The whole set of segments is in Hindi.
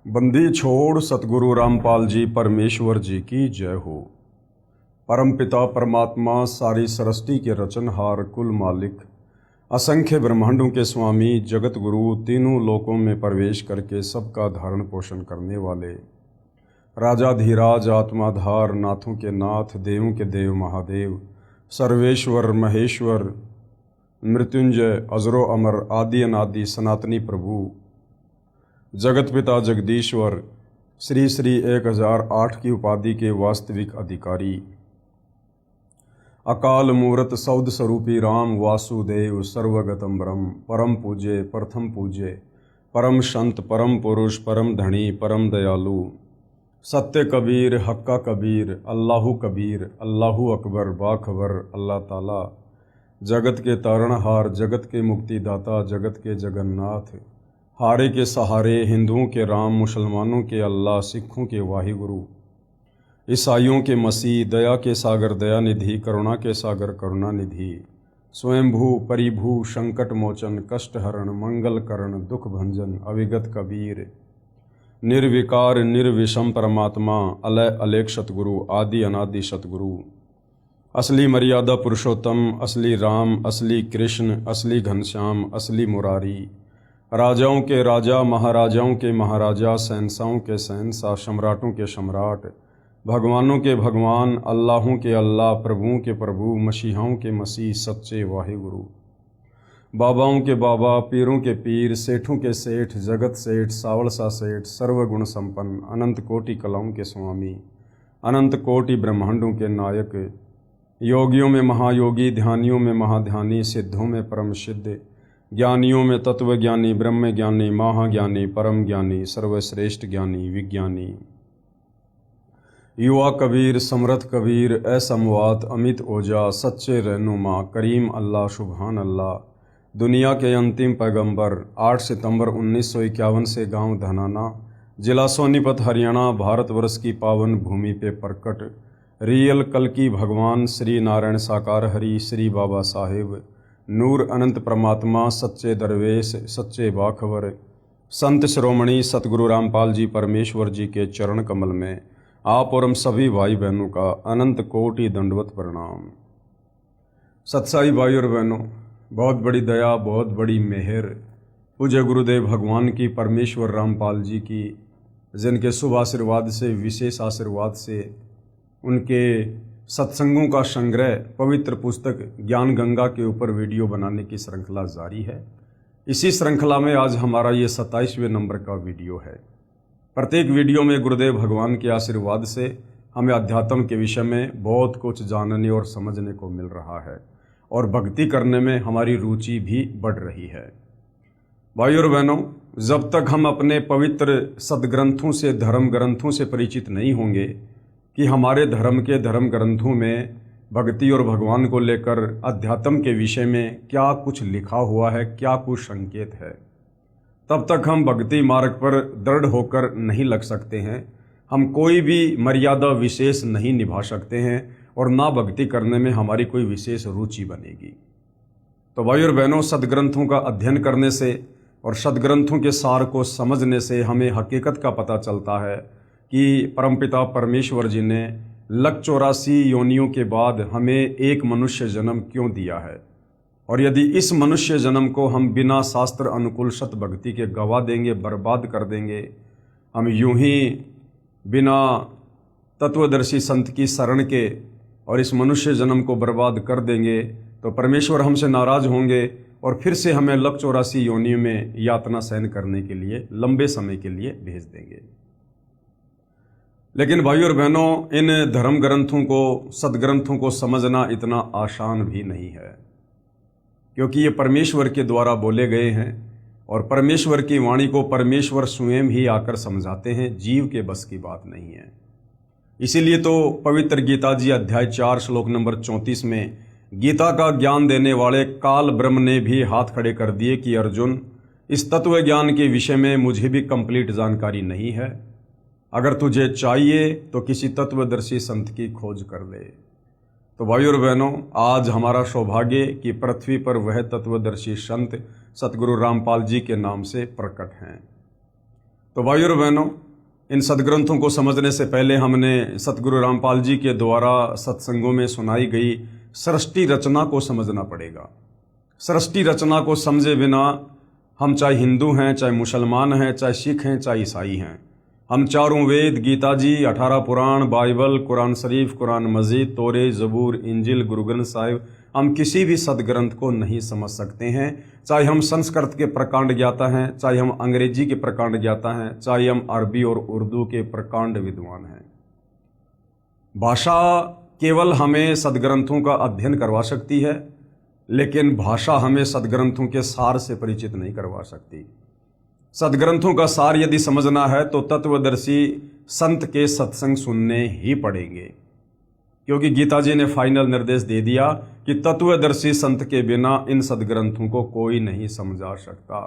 बंदी छोड़ सतगुरु रामपाल जी परमेश्वर जी की जय हो। परम पिता परमात्मा सारी सृष्टि के रचनहार कुल मालिक असंख्य ब्रह्मांडों के स्वामी जगत गुरु तीनों लोकों में प्रवेश करके सबका धारण पोषण करने वाले राजाधिराज आत्माधार नाथों के नाथ देवों के देव महादेव सर्वेश्वर महेश्वर मृत्युंजय अजरो अमर आदि अनादि सनातनी प्रभु जगत पिता जगदीश्वर श्री श्री 1008 की उपाधि के वास्तविक अधिकारी अकाल मूर्त सौद स्वरूपी राम वासुदेव सर्वगतम ब्रह्म परम पूज्य प्रथम पूज्य परम संत परम पुरुष परम धनी परम दयालु सत्य कबीर हक्का कबीर अल्लाहु अकबर बाखबर अल्लाह ताला जगत के तारणहार जगत के मुक्तिदाता जगत के जगन्नाथ हारे के सहारे हिंदुओं के राम मुसलमानों के अल्लाह सिखों के वाहिगुरु ईसाइयों के मसीह दया के सागर दया निधि करुणा के सागर करुणा निधि स्वयंभू परिभू संकट मोचन कष्ट हरण मंगल करण दुख भंजन अविगत कबीर निर्विकार निर्विषम परमात्मा अलय अलेख सतगुरु आदि अनादि सतगुरु असली मर्यादा पुरुषोत्तम असली राम असली कृष्ण असली घनश्याम असली मुरारी राजाओं के राजा महाराजाओं के महाराजा शहंशाहों के शहंशाह सम्राटों के सम्राट भगवानों के भगवान अल्लाहों के अल्लाह प्रभुओं के प्रभु मसीहाओं के मसीह सच्चे वाहिगुरु बाबाओं के बाबा पीरों के पीर सेठों के सेठ जगत सेठ सावलसा सेठ सर्वगुण संपन्न अनंत कोटि कलाओं के स्वामी अनंत कोटि ब्रह्मांडों के नायक योगियों में महायोगी ध्यानियों में महाध्यानी सिद्धों में परम सिद्ध ज्ञानियों में तत्वज्ञानी ब्रह्म ज्ञानी महाज्ञानी परम ज्ञानी सर्वश्रेष्ठ ज्ञानी विज्ञानी युवा कबीर समर्थ कबीर असमवात अमित ओजा सच्चे रहनुमा करीम अल्लाह सुभान अल्लाह दुनिया के अंतिम पैगंबर 8 सितंबर 1951 से गांव धनाना जिला सोनीपत हरियाणा भारतवर्ष की पावन भूमि पे प्रकट रियल कल्कि भगवान श्री नारायण साकार हरि श्री बाबा साहेब नूर अनंत परमात्मा सच्चे दरवेश सच्चे बाखबर संत श्रोमणी सतगुरु रामपाल जी परमेश्वर जी के चरण कमल में आप और हम सभी भाई बहनों का अनंत कोटि दंडवत प्रणाम। सत्साई भाई और बहनों, बहुत बड़ी दया बहुत बड़ी मेहर पूज्य गुरुदेव भगवान की परमेश्वर रामपाल जी की जिनके शुभ आशीर्वाद से विशेष आशीर्वाद से उनके सत्संगों का संग्रह पवित्र पुस्तक ज्ञान गंगा के ऊपर वीडियो बनाने की श्रृंखला जारी है। इसी श्रृंखला में आज हमारा ये 27वें नंबर का वीडियो है। प्रत्येक वीडियो में गुरुदेव भगवान के आशीर्वाद से हमें अध्यात्म के विषय में बहुत कुछ जानने और समझने को मिल रहा है और भक्ति करने में हमारी रुचि भी बढ़ रही है। भाई और बहनों, जब तक हम अपने पवित्र सदग्रंथों से धर्म ग्रंथों से परिचित नहीं होंगे कि हमारे धर्म के धर्म ग्रंथों में भक्ति और भगवान को लेकर अध्यात्म के विषय में क्या कुछ लिखा हुआ है, क्या कुछ संकेत है, तब तक हम भक्ति मार्ग पर दृढ़ होकर नहीं लग सकते हैं। हम कोई भी मर्यादा विशेष नहीं निभा सकते हैं और ना भक्ति करने में हमारी कोई विशेष रुचि बनेगी। तो भाई और बहनों, सदग्रंथों का अध्ययन करने से और सदग्रंथों के सार को समझने से हमें हकीकत का पता चलता है कि परमपिता परमेश्वर जी ने 184 योनियों के बाद हमें एक मनुष्य जन्म क्यों दिया है, और यदि इस मनुष्य जन्म को हम बिना शास्त्र अनुकूल सत भक्ति के गवा देंगे, बर्बाद कर देंगे, हम यूं ही बिना तत्वदर्शी संत की शरण के और इस मनुष्य जन्म को बर्बाद कर देंगे, तो परमेश्वर हमसे नाराज होंगे और फिर से हमें 184 योनियों में यातना सहन करने के लिए लंबे समय के लिए भेज देंगे। लेकिन भाई और बहनों, इन धर्म ग्रंथों को सदग्रंथों को समझना इतना आसान भी नहीं है, क्योंकि ये परमेश्वर के द्वारा बोले गए हैं और परमेश्वर की वाणी को परमेश्वर स्वयं ही आकर समझाते हैं, जीव के बस की बात नहीं है। इसीलिए तो पवित्र गीता जी अध्याय 4 श्लोक नंबर 34 में गीता का ज्ञान देने वाले काल ब्रह्म ने भी हाथ खड़े कर दिए कि अर्जुन, इस तत्व ज्ञान के विषय में मुझे भी कंप्लीट जानकारी नहीं है, अगर तुझे चाहिए तो किसी तत्वदर्शी संत की खोज कर ले। तो भाई और बहनों, आज हमारा सौभाग्य कि पृथ्वी पर वह तत्वदर्शी संत सतगुरु रामपाल जी के नाम से प्रकट हैं। तो भाइयों और बहनों, इन सदग्रंथों को समझने से पहले हमने सतगुरु रामपाल जी के द्वारा सत्संगों में सुनाई गई सृष्टि रचना को समझना पड़ेगा। सृष्टि रचना को समझे बिना हम चाहे हिंदू हैं, चाहे मुसलमान हैं, चाहे सिख हैं, चाहे ईसाई हैं, हम चारों वेद, गीता जी, 18 पुराण, बाइबल, कुरान शरीफ, कुरान मजीद, तोरे, जबूर, इंजिल, गुरु ग्रंथ साहिब, हम किसी भी सदग्रंथ को नहीं समझ सकते हैं। चाहे हम संस्कृत के प्रकांड ज्ञाता हैं, चाहे हम अंग्रेजी के प्रकांड ज्ञाता हैं, चाहे हम अरबी और उर्दू के प्रकांड विद्वान हैं। भाषा केवल हमें सदग्रंथों का अध्ययन करवा सकती है, लेकिन भाषा हमें सदग्रंथों के सार से परिचित नहीं करवा सकती। सदग्रंथों का सार यदि समझना है तो तत्वदर्शी संत के सत्संग सुनने ही पड़ेंगे, क्योंकि गीता जी ने फाइनल निर्देश दे दिया कि तत्वदर्शी संत के बिना इन सदग्रंथों को कोई नहीं समझा सकता।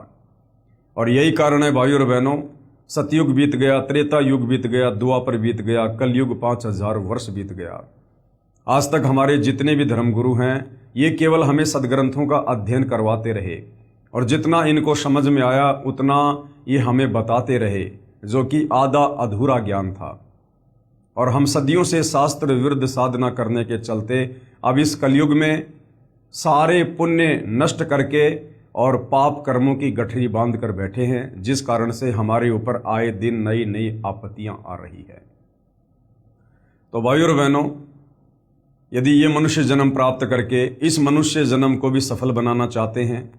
और यही कारण है भाइयों और बहनों, सतयुग बीत गया, त्रेता युग बीत गया, द्वापर बीत गया, कलयुग 5000 वर्ष बीत गया। आज तक हमारे जितने भी धर्मगुरु हैं, ये केवल हमें सदग्रंथों का अध्ययन करवाते रहे और जितना इनको समझ में आया उतना ये हमें बताते रहे, जो कि आधा अधूरा ज्ञान था। और हम सदियों से शास्त्र विरुद्ध साधना करने के चलते अब इस कलयुग में सारे पुण्य नष्ट करके और पाप कर्मों की गठरी बांध कर बैठे हैं, जिस कारण से हमारे ऊपर आए दिन नई नई आपत्तियां आ रही है। तो भाइयों और बहनों, यदि ये मनुष्य जन्म प्राप्त करके इस मनुष्य जन्म को भी सफल बनाना चाहते हैं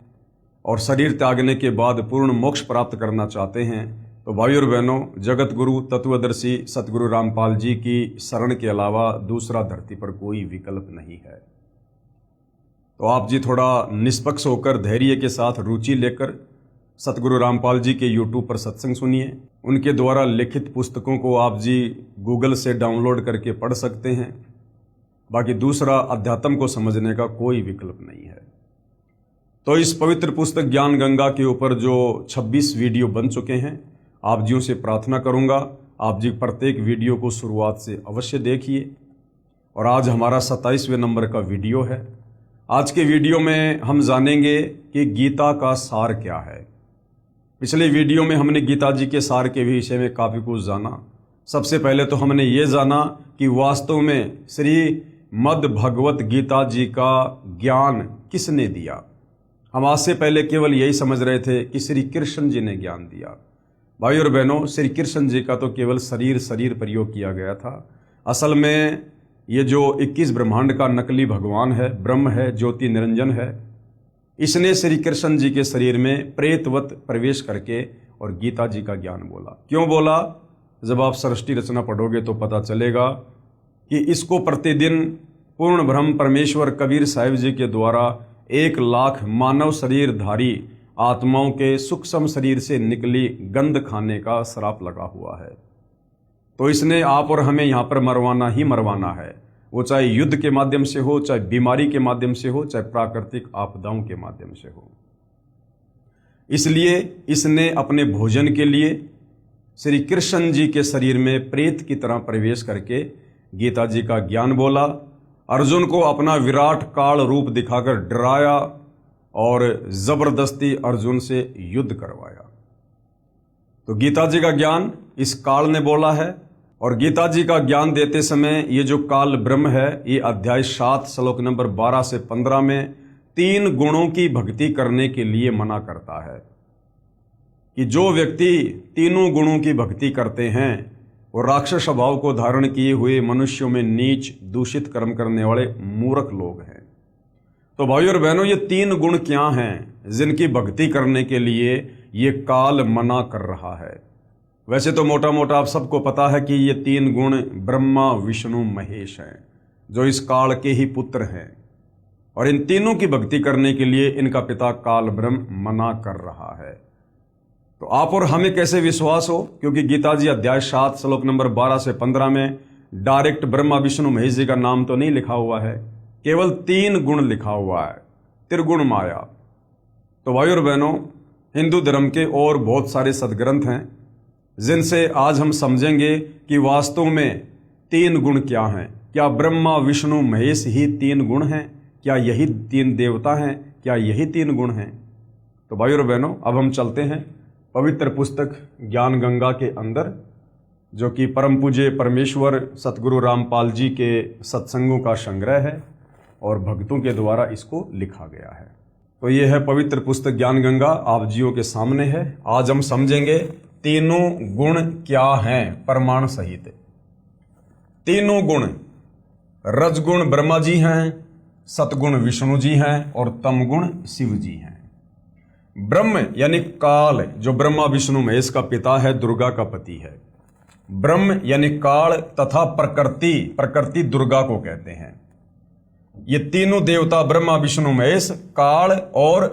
और शरीर त्यागने के बाद पूर्ण मोक्ष प्राप्त करना चाहते हैं, तो भाइयों और बहनों, जगत गुरु तत्वदर्शी सतगुरु रामपाल जी की शरण के अलावा दूसरा धरती पर कोई विकल्प नहीं है। तो आप जी थोड़ा निष्पक्ष होकर धैर्य के साथ रुचि लेकर सतगुरु रामपाल जी के YouTube पर सत्संग सुनिए। उनके द्वारा लिखित पुस्तकों को आप जी गूगल से डाउनलोड करके पढ़ सकते हैं। बाकी दूसरा अध्यात्म को समझने का कोई विकल्प नहीं है। तो इस पवित्र पुस्तक ज्ञान गंगा के ऊपर जो 26 वीडियो बन चुके हैं, आप जियों से प्रार्थना करूंगा आप जी प्रत्येक वीडियो को शुरुआत से अवश्य देखिए। और आज हमारा 27वें नंबर का वीडियो है। आज के वीडियो में हम जानेंगे कि गीता का सार क्या है। पिछले वीडियो में हमने गीता जी के सार के विषय में काफ़ी कुछ जाना। सबसे पहले तो हमने ये जाना कि वास्तव में श्री मद् भगवत गीता जी का ज्ञान किसने दिया। हम आज से पहले केवल यही समझ रहे थे कि श्री कृष्ण जी ने ज्ञान दिया। भाई और बहनों, श्री कृष्ण जी का तो केवल शरीर प्रयोग किया गया था। असल में ये जो 21 ब्रह्मांड का नकली भगवान है, ब्रह्म है, ज्योति निरंजन है, इसने श्री कृष्ण जी के शरीर में प्रेतवत प्रवेश करके और गीता जी का ज्ञान बोला। क्यों बोला? जब आप सृष्टि रचना पढ़ोगे तो पता चलेगा कि इसको प्रतिदिन पूर्ण ब्रह्म परमेश्वर कबीर साहिब जी के द्वारा 1 लाख मानव शरीरधारी आत्माओं के सूक्ष्म शरीर से निकली गंध खाने का श्राप लगा हुआ है। तो इसने आप और हमें यहाँ पर मरवाना ही मरवाना है, वो चाहे युद्ध के माध्यम से हो, चाहे बीमारी के माध्यम से हो, चाहे प्राकृतिक आपदाओं के माध्यम से हो। इसलिए इसने अपने भोजन के लिए श्री कृष्ण जी के शरीर में प्रेत की तरह प्रवेश करके गीता जी का ज्ञान बोला। अर्जुन को अपना विराट काल रूप दिखाकर डराया और जबरदस्ती अर्जुन से युद्ध करवाया। तो गीता जी का ज्ञान इस काल ने बोला है। और गीता जी का ज्ञान देते समय ये जो काल ब्रह्म है, ये अध्याय 7 श्लोक नंबर 12 से 15 में 3 गुणों की भक्ति करने के लिए मना करता है कि जो व्यक्ति तीनों गुणों की भक्ति करते हैं वो राक्षस स्वभाव को धारण किए हुए मनुष्यों में नीच दूषित कर्म करने वाले मूर्ख लोग हैं। तो भाइयों और बहनों, ये 3 गुण क्या हैं जिनकी भक्ति करने के लिए ये काल मना कर रहा है? वैसे तो मोटा मोटा आप सबको पता है कि ये 3 गुण ब्रह्मा विष्णु महेश हैं, जो इस काल के ही पुत्र हैं। और इन तीनों की भक्ति करने के लिए इनका पिता काल ब्रह्म मना कर रहा है। तो आप और हमें कैसे विश्वास हो? क्योंकि गीता जी अध्याय 7 श्लोक नंबर 12 से 15 में डायरेक्ट ब्रह्मा विष्णु महेश जी का नाम तो नहीं लिखा हुआ है, केवल 3 गुण लिखा हुआ है, त्रिगुण माया। तो भाइयों और बहनों, हिंदू धर्म के और बहुत सारे सदग्रंथ हैं जिनसे आज हम समझेंगे कि वास्तव में 3 गुण क्या हैं। क्या ब्रह्मा विष्णु महेश ही 3 गुण हैं? क्या यही 3 देवता हैं? क्या यही 3 गुण हैं? तो भाइयों और बहनों, अब हम चलते हैं पवित्र पुस्तक ज्ञान गंगा के अंदर, जो कि परम पूज्य परमेश्वर सतगुरु रामपाल जी के सत्संगों का संग्रह है और भक्तों के द्वारा इसको लिखा गया है। तो ये है पवित्र पुस्तक ज्ञान गंगा, आप जियों के सामने है। आज हम समझेंगे तीनों गुण क्या हैं प्रमाण सहित। तीनों गुण, रजगुण ब्रह्मा जी हैं, सतगुण विष्णु जी हैं और तमगुण शिव जी हैं। ब्रह्म यानी काल, जो ब्रह्मा विष्णु महेश का पिता है, दुर्गा का पति है। ब्रह्म यानी काल तथा प्रकृति, प्रकृति दुर्गा को कहते हैं। ये तीनों देवता ब्रह्मा विष्णु महेश काल और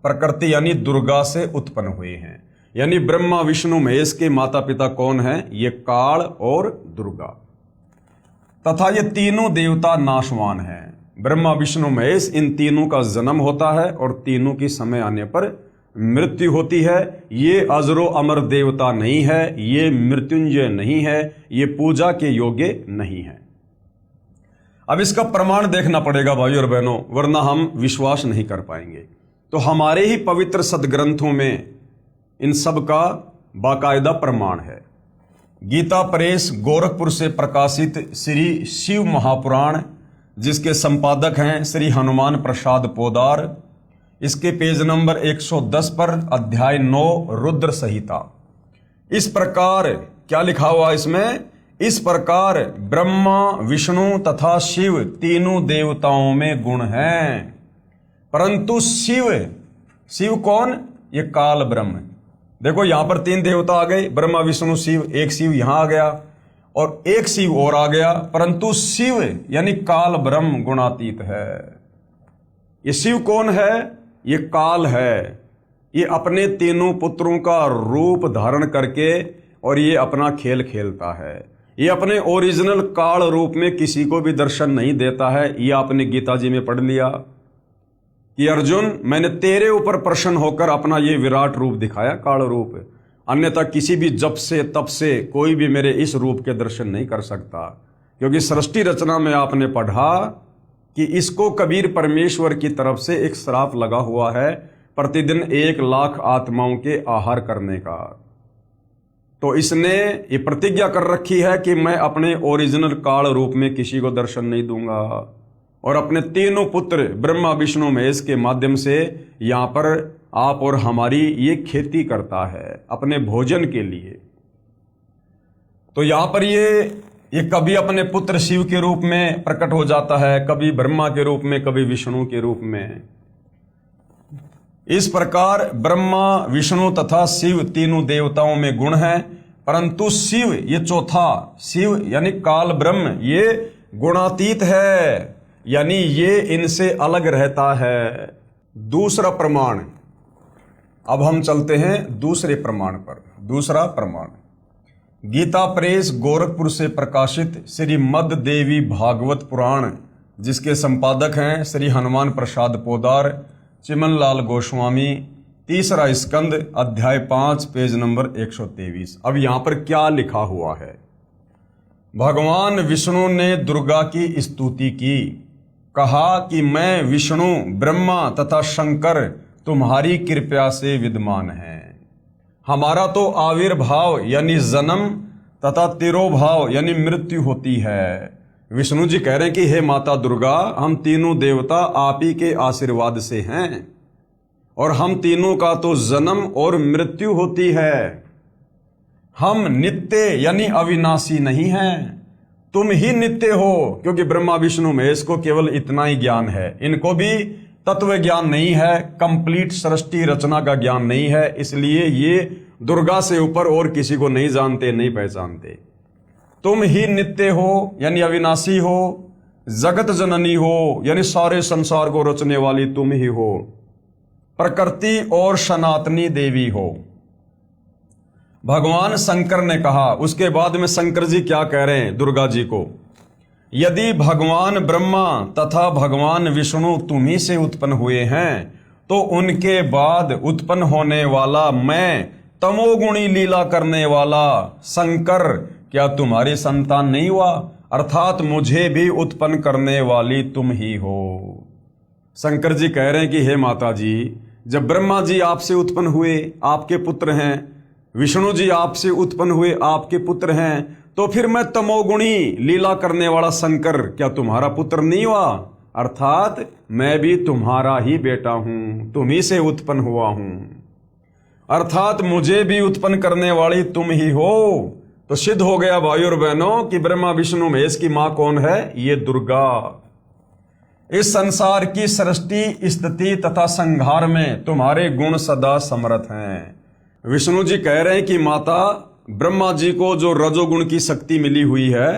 प्रकृति यानी दुर्गा से उत्पन्न हुए हैं। यानी ब्रह्मा विष्णु महेश के माता पिता कौन हैं? ये काल और दुर्गा। तथा ये तीनों देवता नाशवान हैं। ब्रह्मा विष्णु महेश, इन तीनों का जन्म होता है और तीनों की समय आने पर मृत्यु होती है। ये अजरो अमर देवता नहीं है, ये मृत्युंजय नहीं है, ये पूजा के योग्य नहीं है। अब इसका प्रमाण देखना पड़ेगा भाइयों और बहनों, वरना हम विश्वास नहीं कर पाएंगे। तो हमारे ही पवित्र सदग्रंथों में इन सब का बाकायदा प्रमाण है। गीता प्रेस गोरखपुर से प्रकाशित श्री शिव महापुराण, जिसके संपादक हैं श्री हनुमान प्रसाद पोदार, इसके पेज नंबर 110 पर अध्याय 9 रुद्र संहिता। इस प्रकार क्या लिखा हुआ इसमें? इस प्रकार ब्रह्मा विष्णु तथा शिव तीनों देवताओं में गुण हैं, परंतु शिव कौन? ये काल ब्रह्म। देखो यहां पर तीन देवता आ गए, ब्रह्मा विष्णु शिव, एक शिव यहां आ गया और एक शिव और आ गया, परंतु शिव यानी काल ब्रह्म गुणातीत है। ये शिव कौन है? ये काल है। ये अपने तीनों पुत्रों का रूप धारण करके और ये अपना खेल खेलता है। ये अपने ओरिजिनल काल रूप में किसी को भी दर्शन नहीं देता है। ये आपने गीता जी में पढ़ लिया कि अर्जुन, मैंने तेरे ऊपर प्रसन्न होकर अपना ये विराट रूप दिखाया, काल रूप, अन्यथा किसी भी जप से तप से कोई भी मेरे इस रूप के दर्शन नहीं कर सकता। क्योंकि सृष्टि रचना में आपने पढ़ा कि इसको कबीर परमेश्वर की तरफ से एक श्राप लगा हुआ है, प्रतिदिन 1 लाख आत्माओं के आहार करने का। तो इसने ये प्रतिज्ञा कर रखी है कि मैं अपने ओरिजिनल काल रूप में किसी को दर्शन नहीं दूंगा, और अपने तीनों पुत्र ब्रह्मा विष्णु महेश के माध्यम से यहाँ पर आप और हमारी ये खेती करता है अपने भोजन के लिए। तो यहाँ पर ये कभी अपने पुत्र शिव के रूप में प्रकट हो जाता है, कभी ब्रह्मा के रूप में, कभी विष्णु के रूप में। इस प्रकार ब्रह्मा विष्णु तथा शिव तीनों देवताओं में गुण हैं, परंतु शिव ये चौथा, शिव यानी काल ब्रह्म, ये गुणातीत है, यानी ये इनसे अलग रहता है। दूसरा प्रमाण, अब हम चलते हैं दूसरे प्रमाण पर। दूसरा प्रमाण गीता प्रेस गोरखपुर से प्रकाशित श्री मद देवी भागवत पुराण, जिसके संपादक हैं श्री हनुमान प्रसाद पोदार, चिमन लाल गोस्वामी, तीसरा स्कंद अध्याय 5 पेज नंबर 123। अब यहां पर क्या लिखा हुआ है? भगवान विष्णु ने दुर्गा की स्तुति की, कहा कि मैं विष्णु ब्रह्मा तथा शंकर तुम्हारी कृपा से विद्यमान हैं। हमारा तो आविर्भाव यानी जन्म तथा तिरोभाव यानी मृत्यु होती है। विष्णु जी कह रहे हैं कि हे माता दुर्गा, हम तीनों देवता आप ही के आशीर्वाद से हैं और हम तीनों का तो जन्म और मृत्यु होती है। हम नित्य यानी अविनाशी नहीं हैं, तुम ही नित्य हो। क्योंकि ब्रह्मा विष्णु महेश को केवल इतना ही ज्ञान है, इनको भी तत्व ज्ञान नहीं है, कंप्लीट सृष्टि रचना का ज्ञान नहीं है, इसलिए ये दुर्गा से ऊपर और किसी को नहीं जानते, नहीं पहचानते। तुम ही नित्य हो यानी अविनाशी हो, जगत जननी हो यानी सारे संसार को रचने वाली तुम ही हो, प्रकृति और सनातनी देवी हो। भगवान शंकर ने कहा, उसके बाद में शंकर जी क्या कह रहे हैं दुर्गा जी को, यदि भगवान ब्रह्मा तथा भगवान विष्णु तुम्ही से उत्पन्न हुए हैं तो उनके बाद उत्पन्न होने वाला मैं तमोगुणी लीला करने वाला शंकर क्या तुम्हारी संतान नहीं हुआ? अर्थात मुझे भी उत्पन्न करने वाली तुम ही हो। शंकर जी कह रहे हैं कि हे माता जी, जब ब्रह्मा जी आपसे उत्पन्न हुए, आपके पुत्र हैं, विष्णु जी आपसे उत्पन्न हुए, आपके पुत्र हैं, तो फिर मैं तमोगुणी लीला करने वाला शंकर क्या तुम्हारा पुत्र नहीं हुआ? अर्थात मैं भी तुम्हारा ही बेटा हूं, तुम ही से उत्पन्न हुआ हूं, अर्थात मुझे भी उत्पन्न करने वाली तुम ही हो। तो सिद्ध हो गया भाई और बहनों कि ब्रह्मा विष्णु महेश की मां कौन है? ये दुर्गा। इस संसार की सृष्टि, स्थिति तथा संहार में तुम्हारे गुण सदा समर्थ हैं। विष्णु जी कह रहे हैं कि माता, ब्रह्मा जी को जो रजोगुण की शक्ति मिली हुई है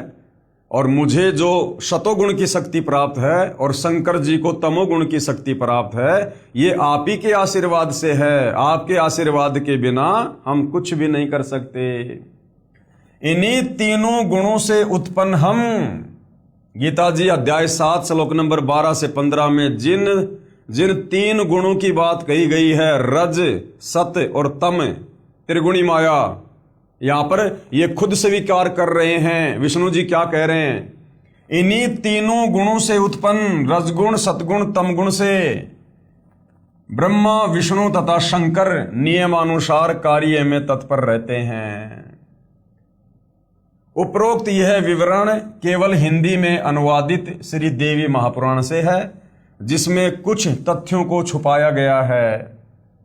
और मुझे जो शतोगुण की शक्ति प्राप्त है और शंकर जी को तमोगुण की शक्ति प्राप्त है, ये आप ही के आशीर्वाद से है। आपके आशीर्वाद के बिना हम कुछ भी नहीं कर सकते। इन्हीं तीनों गुणों से उत्पन्न हम, गीता जी अध्याय 7 श्लोक नंबर 12 से 15 में जिन तीन गुणों की बात कही गई है, रज, सत और तम, त्रिगुणी माया, यहां पर ये खुद स्वीकार कर रहे हैं। विष्णु जी क्या कह रहे हैं? इन्हीं तीनों गुणों से उत्पन्न रजगुण, सतगुण, तमगुण से ब्रह्मा, विष्णु तथा शंकर नियमानुसार कार्य में तत्पर रहते हैं। उपरोक्त यह विवरण केवल हिंदी में अनुवादित श्री देवी महापुराण से है, जिसमें कुछ तथ्यों को छुपाया गया है।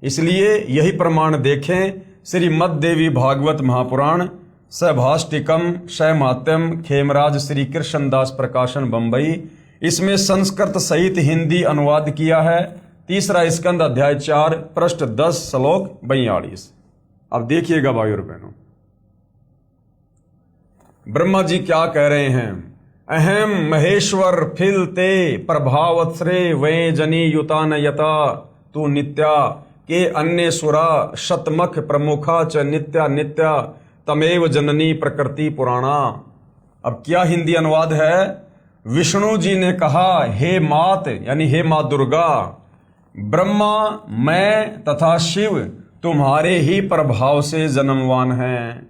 इसलिए यही प्रमाण देखें श्रीमद् देवी भागवत महापुराण, सभाष्टिकम, शैमात्यम, खेमराज श्री कृष्णदास प्रकाशन बंबई। इसमें संस्कृत सहित हिंदी अनुवाद किया है। तीसरा स्कंद अध्याय 4 पृष्ठ 10 श्लोक 42। अब देखिएगा भाई और बहनों, ब्रह्मा जी क्या कह रहे हैं? अहम महेश्वर फिल ते प्रभावत्रे वे जनी युतान यता तू नित्या के अन्य सुरा शतमख प्रमुखा च नित्या नित्या तमेव जननी प्रकृति पुराणा। अब क्या हिंदी अनुवाद है? विष्णु जी ने कहा, हे मात यानी हे मां दुर्गा, ब्रह्मा, मैं तथा शिव तुम्हारे ही प्रभाव से जन्मवान हैं,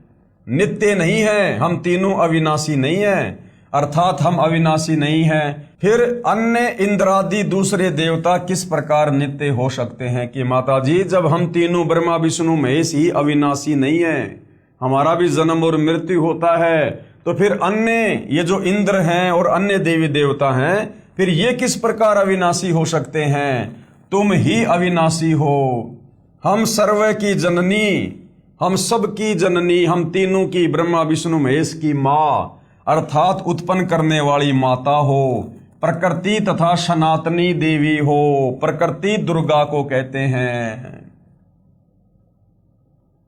नित्य नहीं है। हम तीनों अविनाशी नहीं हैं, अर्थात हम अविनाशी नहीं हैं। फिर अन्य इंद्रादि दूसरे देवता किस प्रकार नित्य हो सकते हैं? कि माता जी, जब हम तीनों ब्रह्मा विष्णु महेश ही अविनाशी नहीं हैं, हमारा भी जन्म और मृत्यु होता है, तो फिर अन्य ये जो इंद्र हैं और अन्य देवी देवता हैं, फिर ये किस प्रकार अविनाशी हो सकते हैं? तुम ही अविनाशी हो। हम सर्व की जननी, हम सब की जननी, हम तीनों की, ब्रह्मा विष्णु महेश की मां, अर्थात उत्पन्न करने वाली माता हो, प्रकृति तथा सनातनी देवी हो। प्रकृति दुर्गा को कहते हैं।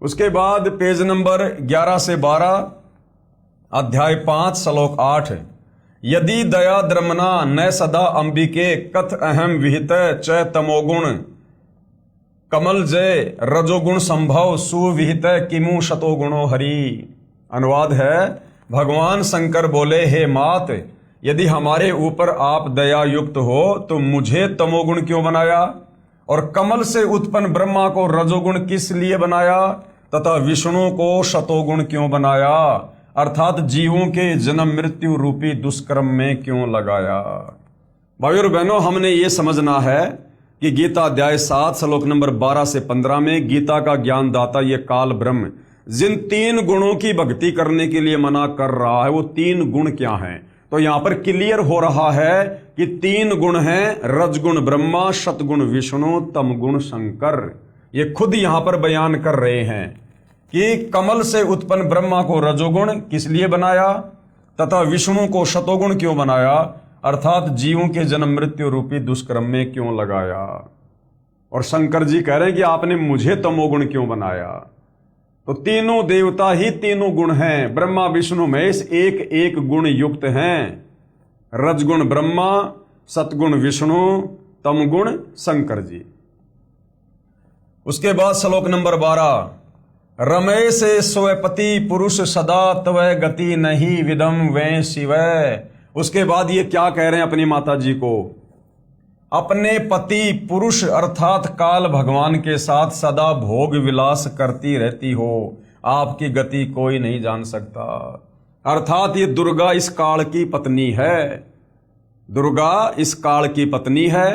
उसके बाद पेज नंबर 11 से 12 अध्याय 5 श्लोक 8। यदि दया द्रमना न सदा अंबिके कथ अहम विहित च तमोगुण कमल जय रजोगुण संभव सुविहित किमु शतोगुणो हरि। अनुवाद है, भगवान शंकर बोले, हे मात, यदि हमारे ऊपर आप दया युक्त हो तो मुझे तमोगुण क्यों बनाया? और कमल से उत्पन्न ब्रह्मा को रजोगुण किस लिए बनाया? तथा विष्णु को शतोगुण क्यों बनाया? अर्थात जीवों के जन्म मृत्यु रूपी दुष्कर्म में क्यों लगाया? भाई और बहनों, हमने ये समझना है कि गीता अध्याय 7 श्लोक नंबर 12 से 15 में गीता का ज्ञानदाता ये काल ब्रह्म जिन तीन गुणों की भक्ति करने के लिए मना कर रहा है, वो तीन गुण क्या हैं? तो यहां पर क्लियर हो रहा है कि तीन गुण हैं, रजगुण ब्रह्मा, शतगुण विष्णु, तमगुण शंकर। ये खुद यहां पर बयान कर रहे हैं कि कमल से उत्पन्न ब्रह्मा को रजोगुण किस लिए बनाया तथा विष्णु को शतोगुण क्यों बनाया, अर्थात जीवों के जन्म मृत्यु रूपी दुष्कर्म में क्यों लगाया। और शंकर जी कह रहे हैं कि आपने मुझे तमोगुण क्यों बनाया? तो तीनों देवता ही तीनों गुण हैं, ब्रह्मा विष्णु महेश एक एक गुण युक्त हैं। रजगुण ब्रह्मा, सतगुण विष्णु, तमगुण शंकर जी। उसके बाद श्लोक नंबर 12, रमे से स्वपति पुरुष सदा तवै गति नहीं विदम वे शिवै। उसके बाद ये क्या कह रहे हैं अपनी माता जी को? अपने पति पुरुष अर्थात काल भगवान के साथ सदा भोग विलास करती रहती हो, आपकी गति कोई नहीं जान सकता। अर्थात ये दुर्गा इस काल की पत्नी है, दुर्गा इस काल की पत्नी है।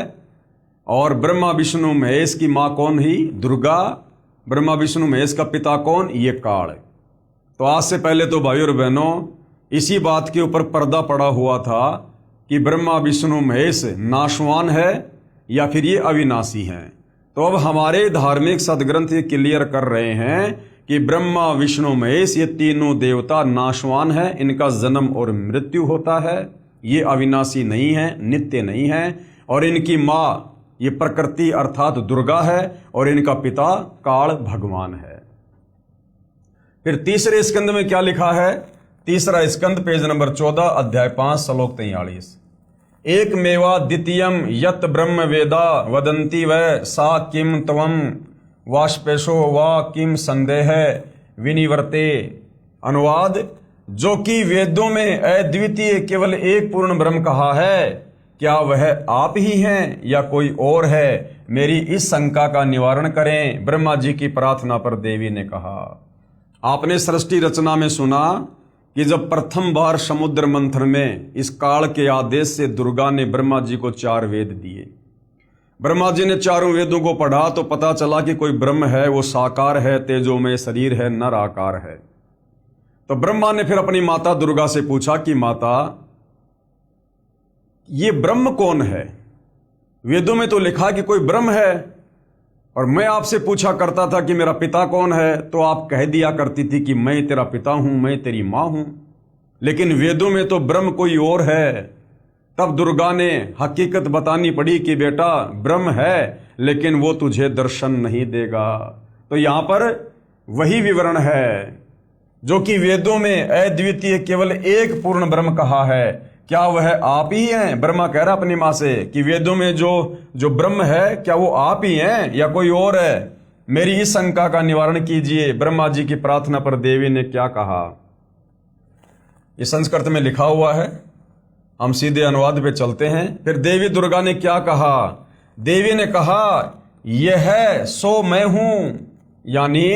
और ब्रह्मा विष्णु महेश की माँ कौन ही? दुर्गा। ब्रह्मा विष्णु महेश का पिता कौन? ये काल। तो आज से पहले तो भाइयों और बहनों इसी बात के ऊपर पर्दा पड़ा हुआ था कि ब्रह्मा विष्णु महेश नाशवान है या फिर ये अविनाशी हैं। तो अब हमारे धार्मिक सदग्रंथ ये क्लियर कर रहे हैं कि ब्रह्मा विष्णु महेश ये तीनों देवता नाशवान है, इनका जन्म और मृत्यु होता है, ये अविनाशी नहीं है, नित्य नहीं है। और इनकी माँ ये प्रकृति अर्थात दुर्गा है और इनका पिता काल भगवान है। फिर तीसरे स्कंद में क्या लिखा है? तीसरा स्कंद पेज नंबर 14 अध्याय 5 श्लोक 43। एक मेवा द्वितीयम यत ब्रह्म वेदा वदंती वै सा किम त्वम वाष्पेशो वा किम संदेह विनिवर्ते। अनुवाद, जो कि वेदों में अद्वितीय केवल एक पूर्ण ब्रह्म कहा है, क्या वह आप ही हैं या कोई और है? मेरी इस शंका का निवारण करें। ब्रह्मा जी की प्रार्थना पर देवी ने कहा। आपने सृष्टि रचना में सुना कि जब प्रथम बार समुद्र मंथन में इस काल के आदेश से दुर्गा ने ब्रह्मा जी को 4 वेद दिए। ब्रह्मा जी ने चारों वेदों को पढ़ा तो पता चला कि कोई ब्रह्म है, वो साकार है, तेजोमय शरीर है, नर आकार है। तो ब्रह्मा ने फिर अपनी माता दुर्गा से पूछा कि माता, ये ब्रह्म कौन है? वेदों में तो लिखा कि कोई ब्रह्म है, और मैं आपसे पूछा करता था कि मेरा पिता कौन है, तो आप कह दिया करती थी कि मैं तेरा पिता हूं, मैं तेरी मां हूं। लेकिन वेदों में तो ब्रह्म कोई और है। तब दुर्गा ने हकीकत बतानी पड़ी कि बेटा ब्रह्म है, लेकिन वो तुझे दर्शन नहीं देगा। तो यहां पर वही विवरण है जो कि वेदों में अद्वितीय केवल एक पूर्ण ब्रह्म कहा है। क्या वह आप ही हैं? ब्रह्मा कह रहा अपनी मां से कि वेदों में जो ब्रह्म है, क्या वो आप ही हैं या कोई और है? मेरी इस शंका का निवारण कीजिए। ब्रह्मा जी की प्रार्थना पर देवी ने क्या कहा? ये संस्कृत में लिखा हुआ है, हम सीधे अनुवाद पे चलते हैं। फिर देवी दुर्गा ने क्या कहा? देवी ने कहा, यह है सो मैं हूं। यानी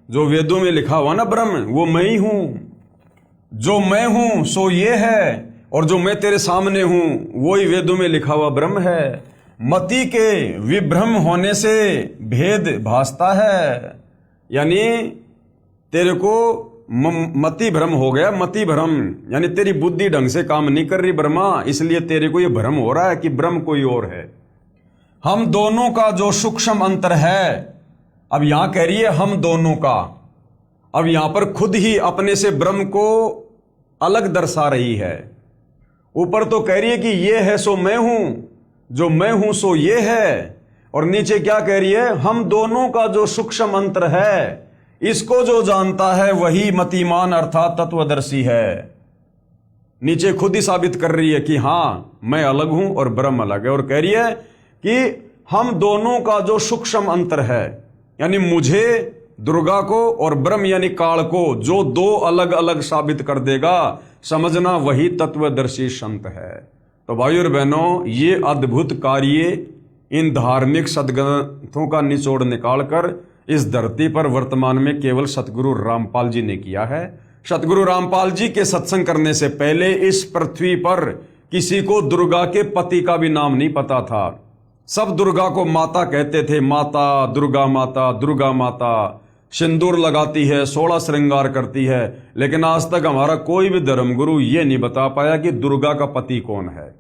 जो वेदों में लिखा हुआ ना ब्रह्म, वो मैं ही हूं। जो मैं हूं सो ये है, और जो मैं तेरे सामने हूं वो ही वेदों में लिखा हुआ ब्रह्म है। मति के विभ्रम होने से भेद भासता है। यानी तेरे को मति भ्रम हो गया। मति भ्रम यानी तेरी बुद्धि ढंग से काम नहीं कर रही ब्रह्मा, इसलिए तेरे को ये भ्रम हो रहा है कि ब्रह्म कोई और है। हम दोनों का जो सूक्ष्म अंतर है, अब यहां कह रही है हम दोनों का। अब यहां पर खुद ही अपने से ब्रह्म को अलग दर्शा रही है। ऊपर तो कह रही है कि ये है सो मैं हूं, जो मैं हूं सो ये है, और नीचे क्या कह रही है? हम दोनों का जो सूक्ष्म अंतर है, इसको जो जानता है वही मतिमान अर्थात तत्वदर्शी है। नीचे खुद ही साबित कर रही है कि हां मैं अलग हूं और ब्रह्म अलग है, और कह रही है कि हम दोनों का जो सूक्ष्म अंतर है, यानी मुझे दुर्गा को और ब्रह्म यानी काल को जो दो अलग अलग साबित कर देगा, समझना वही तत्वदर्शी संत है। तो भाइयों और बहनों, ये अद्भुत कार्य इन धार्मिक सदग्रंथों का निचोड़ निकालकर इस धरती पर वर्तमान में केवल सतगुरु रामपाल जी ने किया है। सतगुरु रामपाल जी के सत्संग करने से पहले इस पृथ्वी पर किसी को दुर्गा के पति का भी नाम नहीं पता था। सब दुर्गा को माता कहते थे, माता दुर्गा, माता दुर्गा माता। सिंदूर लगाती है, 16 श्रृंगार करती है, लेकिन आज तक हमारा कोई भी धर्मगुरु ये नहीं बता पाया कि दुर्गा का पति कौन है।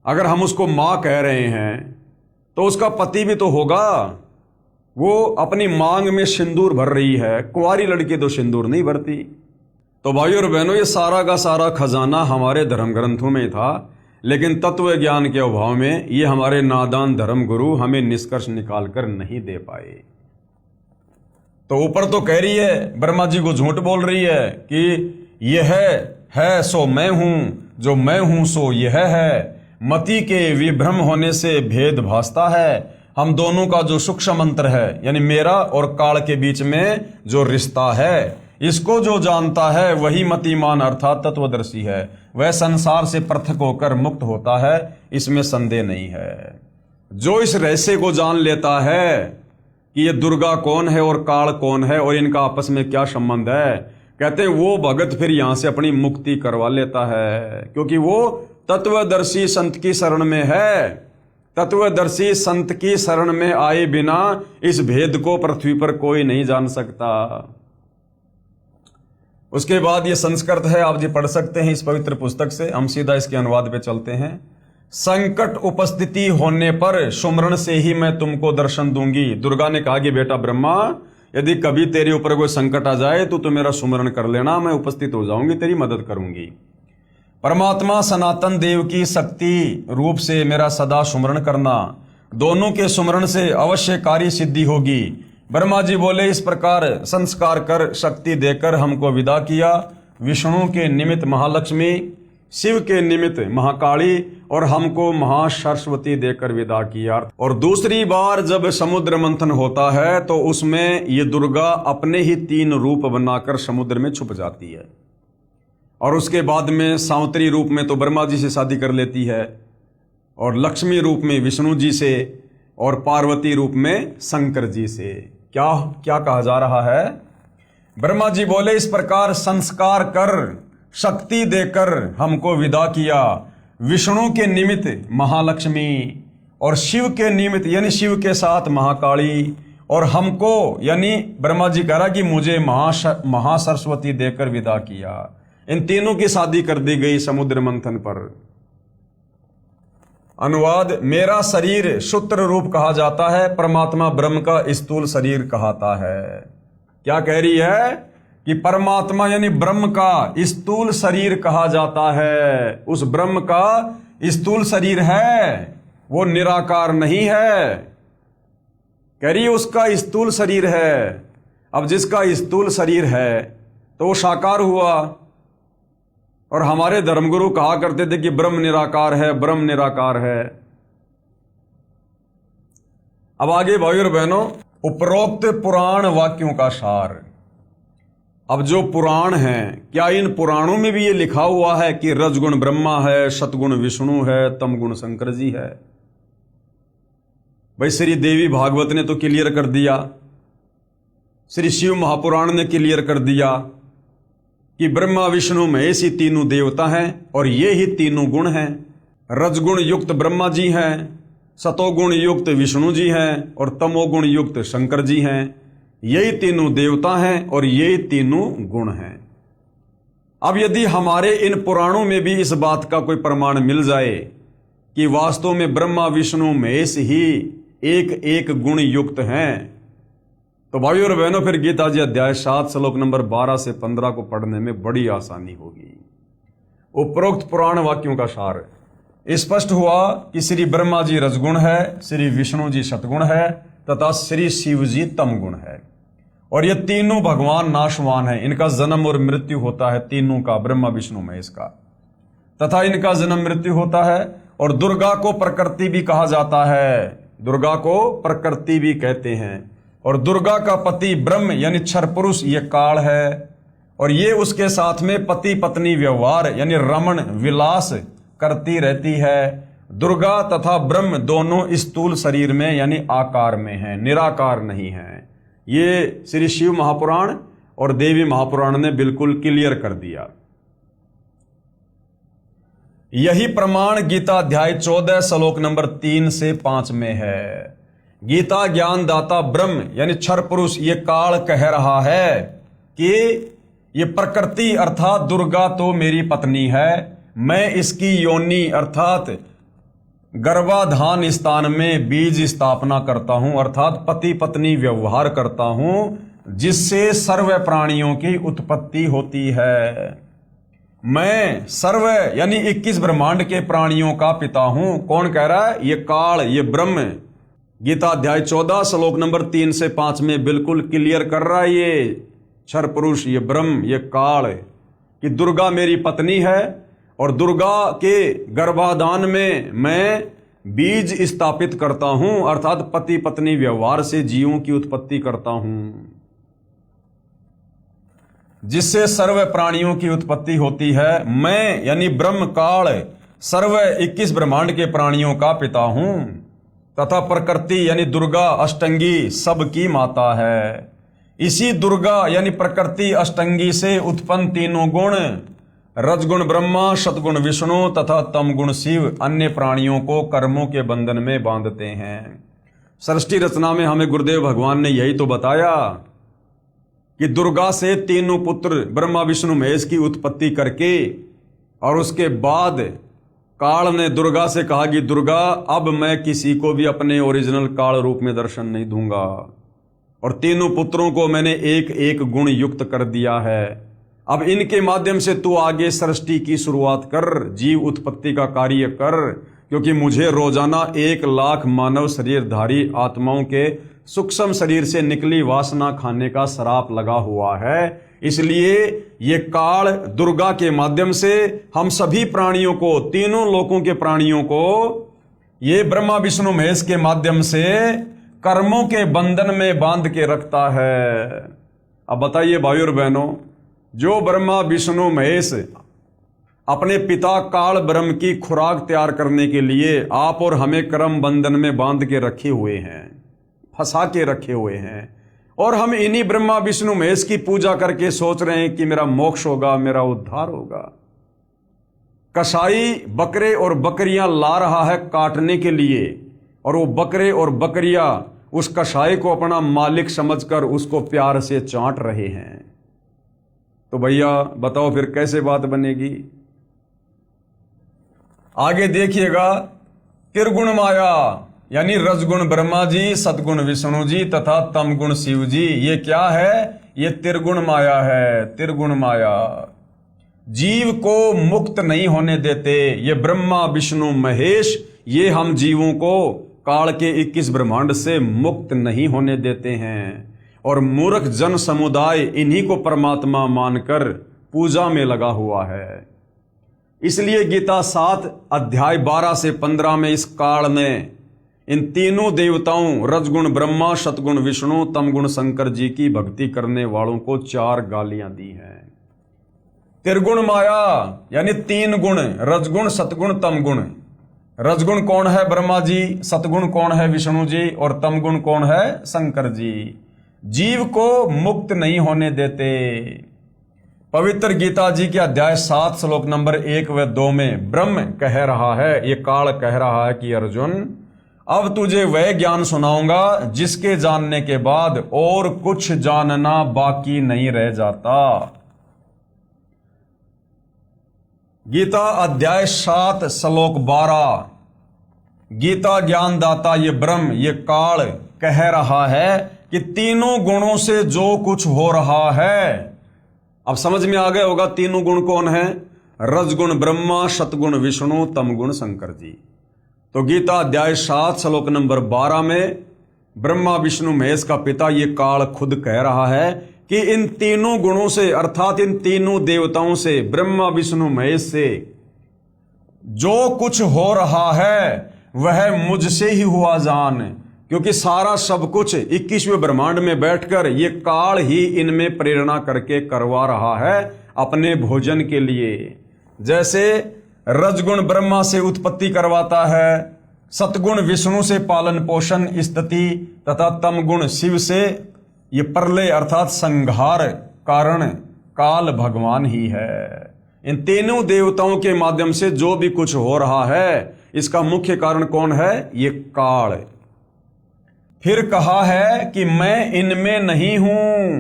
अगर हम उसको मां कह रहे हैं तो उसका पति भी तो होगा। वो अपनी मांग में सिंदूर भर रही है, कुंवारी लड़की तो सिंदूर नहीं भरती। तो भाइयों और बहनों, ये सारा का सारा खजाना हमारे धर्म ग्रंथों में था, लेकिन तत्व ज्ञान के अभाव में ये हमारे नादान धर्मगुरु हमें निष्कर्ष निकाल कर नहीं दे पाए। तो ऊपर तो कह रही है, ब्रह्मा जी को झूठ बोल रही है कि यह है सो मैं हूं, जो मैं हूं सो यह है। मति के विभ्रम होने से भेद भासता है। हम दोनों का जो सूक्ष्म अंतर है, यानी मेरा और काल के बीच में जो रिश्ता है, इसको जो जानता है वही मतिमान अर्थात तत्वदर्शी है। वह संसार से पृथक होकर मुक्त होता है, इसमें संदेह नहीं है। जो इस रहस्य को जान लेता है कि ये दुर्गा कौन है और काल कौन है और इनका आपस में क्या संबंध है, कहते हैं वो भगत फिर यहां से अपनी मुक्ति करवा लेता है, क्योंकि वो तत्वदर्शी संत की शरण में है। तत्वदर्शी संत की शरण में आए बिना इस भेद को पृथ्वी पर कोई नहीं जान सकता। उसके बाद ये संस्कृत है, आप जी पढ़ सकते हैं इस पवित्र पुस्तक से। हम सीधा इसके अनुवाद पे चलते हैं। संकट उपस्थिति होने पर सुमरण से ही मैं तुमको दर्शन दूंगी। दुर्गा ने कहा कि बेटा ब्रह्मा, यदि कभी तेरे ऊपर कोई संकट आ जाए तो मेरा सुमरण कर लेना, मैं उपस्थित हो जाऊंगी, तेरी मदद करूंगी। परमात्मा सनातन देव की शक्ति रूप से मेरा सदा सुमरण करना, दोनों के सुमरण से अवश्य कार्य सिद्धि होगी। ब्रह्मा जी बोले, इस प्रकार संस्कार कर शक्ति देकर हमको विदा किया। विष्णु के निमित्त महालक्ष्मी, शिव के निमित्त महाकाली और हमको महासरस्वती देकर विदा किया। और दूसरी बार जब समुद्र मंथन होता है तो उसमें ये दुर्गा अपने ही 3 रूप बनाकर समुद्र में छुप जाती है। और उसके बाद में सावित्री रूप में तो ब्रह्मा जी से शादी कर लेती है, और लक्ष्मी रूप में विष्णु जी से, और पार्वती रूप में शंकर जी से। क्या क्या कहा जा रहा है? ब्रह्मा जी बोले, इस प्रकार संस्कार कर शक्ति देकर हमको विदा किया। विष्णु के निमित्त महालक्ष्मी और शिव के निमित्त यानी शिव के साथ महाकाली, और हमको यानी ब्रह्मा जी कह रहा कि मुझे महासरस्वती देकर विदा किया। इन तीनों की शादी कर दी गई समुद्र मंथन पर। अनुवाद, मेरा शरीर सूत्र रूप कहा जाता है, परमात्मा ब्रह्म का स्थूल शरीर कहता है। क्या कह रही है कि परमात्मा यानी ब्रह्म का स्थूल शरीर कहा जाता है। उस ब्रह्म का स्थूल शरीर है, वो निराकार नहीं है। कह रही है उसका स्थूल शरीर है। अब जिसका स्थूल शरीर है तो वो साकार हुआ। और हमारे धर्मगुरु कहा करते थे कि ब्रह्म निराकार है, ब्रह्म निराकार है। अब आगे भाइयों और बहनों, उपरोक्त पुराण वाक्यों का सार। अब जो पुराण हैं, क्या इन पुराणों में भी ये लिखा हुआ है कि रजगुण ब्रह्मा है, सतगुण विष्णु है, तमगुण शंकर जी है? भाई श्री देवी भागवत ने तो क्लियर कर दिया, श्री शिव महापुराण ने क्लियर कर दिया कि ब्रह्मा विष्णु महेश ही तीनों देवता हैं और ये ही तीनों गुण हैं। रजगुण युक्त ब्रह्मा जी हैं, सतोगुण युक्त विष्णु जी हैं और तमोगुण युक्त शंकर जी हैं। यही तीनों देवता हैं और यही तीनों गुण हैं। अब यदि हमारे इन पुराणों में भी इस बात का कोई प्रमाण मिल जाए कि वास्तव में ब्रह्मा विष्णु महेश ही एक एक गुण युक्त हैं, तो भाइयों और बहनों फिर गीता जी अध्याय 7 श्लोक नंबर 12 से 15 को पढ़ने में बड़ी आसानी होगी। उपरोक्त पुराण वाक्यों का सार स्पष्ट हुआ कि श्री ब्रह्मा जी रजगुण है, श्री विष्णु जी सतगुण है तथा श्री शिव जी तमगुण है। और ये तीनों भगवान नाशवान है, इनका जन्म और मृत्यु होता है, तीनों का, ब्रह्मा विष्णु महेश का, तथा इनका जन्म मृत्यु होता है। और दुर्गा को प्रकृति भी कहा जाता है, दुर्गा को प्रकृति भी कहते हैं। और दुर्गा का पति ब्रह्म यानी क्षर पुरुष ये काल है, और ये उसके साथ में पति पत्नी व्यवहार यानी रमण विलास करती रहती है। दुर्गा तथा ब्रह्म दोनों स्थूल शरीर में यानी आकार में हैं, निराकार नहीं हैं। ये श्री शिव महापुराण और देवी महापुराण ने बिल्कुल क्लियर कर दिया। यही प्रमाण गीता अध्याय 14 श्लोक नंबर 3 से 5 में है। गीता ज्ञान दाता ब्रह्म यानी क्षर पुरुष ये काल कह रहा है कि ये प्रकृति अर्थात दुर्गा तो मेरी पत्नी है, मैं इसकी योनि अर्थात गर्भाधान स्थान में बीज स्थापना करता हूं, अर्थात पति पत्नी व्यवहार करता हूं, जिससे सर्व प्राणियों की उत्पत्ति होती है। मैं सर्व यानी 21 ब्रह्मांड के प्राणियों का पिता हूं। कौन कह रहा है? ये काल, ये ब्रह्म। गीता अध्याय 14 श्लोक नंबर 3 से 5 में बिल्कुल क्लियर कर रहा है ये क्षर पुरुष, ये ब्रह्म, ये काल, कि दुर्गा मेरी पत्नी है और दुर्गा के गर्भाधान में मैं बीज स्थापित करता हूं, अर्थात पति पत्नी व्यवहार से जीवों की उत्पत्ति करता हूं, जिससे सर्व प्राणियों की उत्पत्ति होती है। मैं यानी ब्रह्म काल सर्व 21 ब्रह्मांड के प्राणियों का पिता हूं, तथा प्रकृति यानी दुर्गा अष्टंगी सबकी माता है। इसी दुर्गा यानी प्रकृति अष्टंगी से उत्पन्न तीनों गुण रजगुण ब्रह्मा, सतगुण विष्णु तथा तमगुण शिव अन्य प्राणियों को कर्मों के बंधन में बांधते हैं। सृष्टि रचना में हमें गुरुदेव भगवान ने यही तो बताया कि दुर्गा से तीनों पुत्र ब्रह्मा विष्णु महेश की उत्पत्ति करके और उसके बाद काल ने दुर्गा से कहा कि दुर्गा, अब मैं किसी को भी अपने ओरिजिनल काल रूप में दर्शन नहीं दूंगा, और तीनों पुत्रों को मैंने एक एक गुण युक्त कर दिया है। अब इनके माध्यम से तू आगे सृष्टि की शुरुआत कर, जीव उत्पत्ति का कार्य कर, क्योंकि मुझे रोजाना 1,00,000 मानव शरीरधारी आत्माओं के सूक्ष्म शरीर से निकली वासना खाने का श्राप लगा हुआ है। इसलिए ये काल दुर्गा के माध्यम से हम सभी प्राणियों को, तीनों लोकों के प्राणियों को, ये ब्रह्मा विष्णु महेश के माध्यम से कर्मों के बंधन में बांध के रखता है। अब बताइए भाइयों और बहनों, जो ब्रह्मा विष्णु महेश अपने पिता काल ब्रह्म की खुराक तैयार करने के लिए आप और हमें कर्म बंधन में बांध के रखे हुए हैं, फंसा के रखे हुए हैं, और हम इन्हीं ब्रह्मा विष्णु महेश की पूजा करके सोच रहे हैं कि मेरा मोक्ष होगा, मेरा उद्धार होगा। कसाई बकरे और बकरियां ला रहा है काटने के लिए, और वो बकरे और बकरियां उस कसाई को अपना मालिक समझकर उसको प्यार से चाट रहे हैं। तो भैया बताओ फिर कैसे बात बनेगी? आगे देखिएगा, त्रिगुण माया यानी रजगुण ब्रह्मा जी, सतगुण विष्णु जी तथा तमगुण शिव जी, ये क्या है? ये त्रिगुण माया है। त्रिगुण माया जीव को मुक्त नहीं होने देते। ये ब्रह्मा विष्णु महेश, ये हम जीवों को काल के 21 ब्रह्मांड से मुक्त नहीं होने देते हैं, और मूर्ख जन समुदाय इन्हीं को परमात्मा मानकर पूजा में लगा हुआ है। इसलिए गीता 7 अध्याय 12 से 15 में इस काल ने इन तीनों देवताओं रजगुण ब्रह्मा, सतगुण विष्णु, तमगुण शंकर जी की भक्ति करने वालों को 4 गालियां दी हैं। त्रिगुण माया यानी 3 गुण, रजगुण सतगुण तमगुण। रजगुण कौन है? ब्रह्मा जी। सतगुण कौन है? विष्णु जी। और तमगुण कौन है? शंकर जी। जीव को मुक्त नहीं होने देते। पवित्र गीता जी के अध्याय 7 श्लोक नंबर 1 व 2 में ब्रह्म कह रहा है, ये काल कह रहा है कि अर्जुन, अब तुझे वह ज्ञान सुनाऊंगा जिसके जानने के बाद और कुछ जानना बाकी नहीं रह जाता। गीता अध्याय 7 श्लोक 12। गीता ज्ञानदाता ये ब्रह्म, ये काल कह रहा है कि तीनों गुणों से जो कुछ हो रहा है, अब समझ में आ गया होगा तीनों गुण कौन है? रजगुण ब्रह्मा, सतगुण विष्णु, तमगुण शंकर जी। तो गीता अध्याय 7 श्लोक नंबर 12 में ब्रह्मा विष्णु महेश का पिता ये काल खुद कह रहा है कि इन तीनों गुणों से, अर्थात इन तीनों देवताओं से, ब्रह्मा विष्णु महेश से जो कुछ हो रहा है वह मुझसे ही हुआ जान, क्योंकि सारा सब कुछ 21वें ब्रह्मांड में बैठकर ये काल ही इनमें प्रेरणा करके करवा रहा है अपने भोजन के लिए। जैसे रजगुण ब्रह्मा से उत्पत्ति करवाता है, सतगुण विष्णु से पालन पोषण स्थिति तथा तमगुण शिव से ये प्रलय अर्थात संहार कारण काल भगवान ही है। इन तीनों देवताओं के माध्यम से जो भी कुछ हो रहा है इसका मुख्य कारण कौन है? ये काल। फिर कहा है कि मैं इनमें नहीं हूं,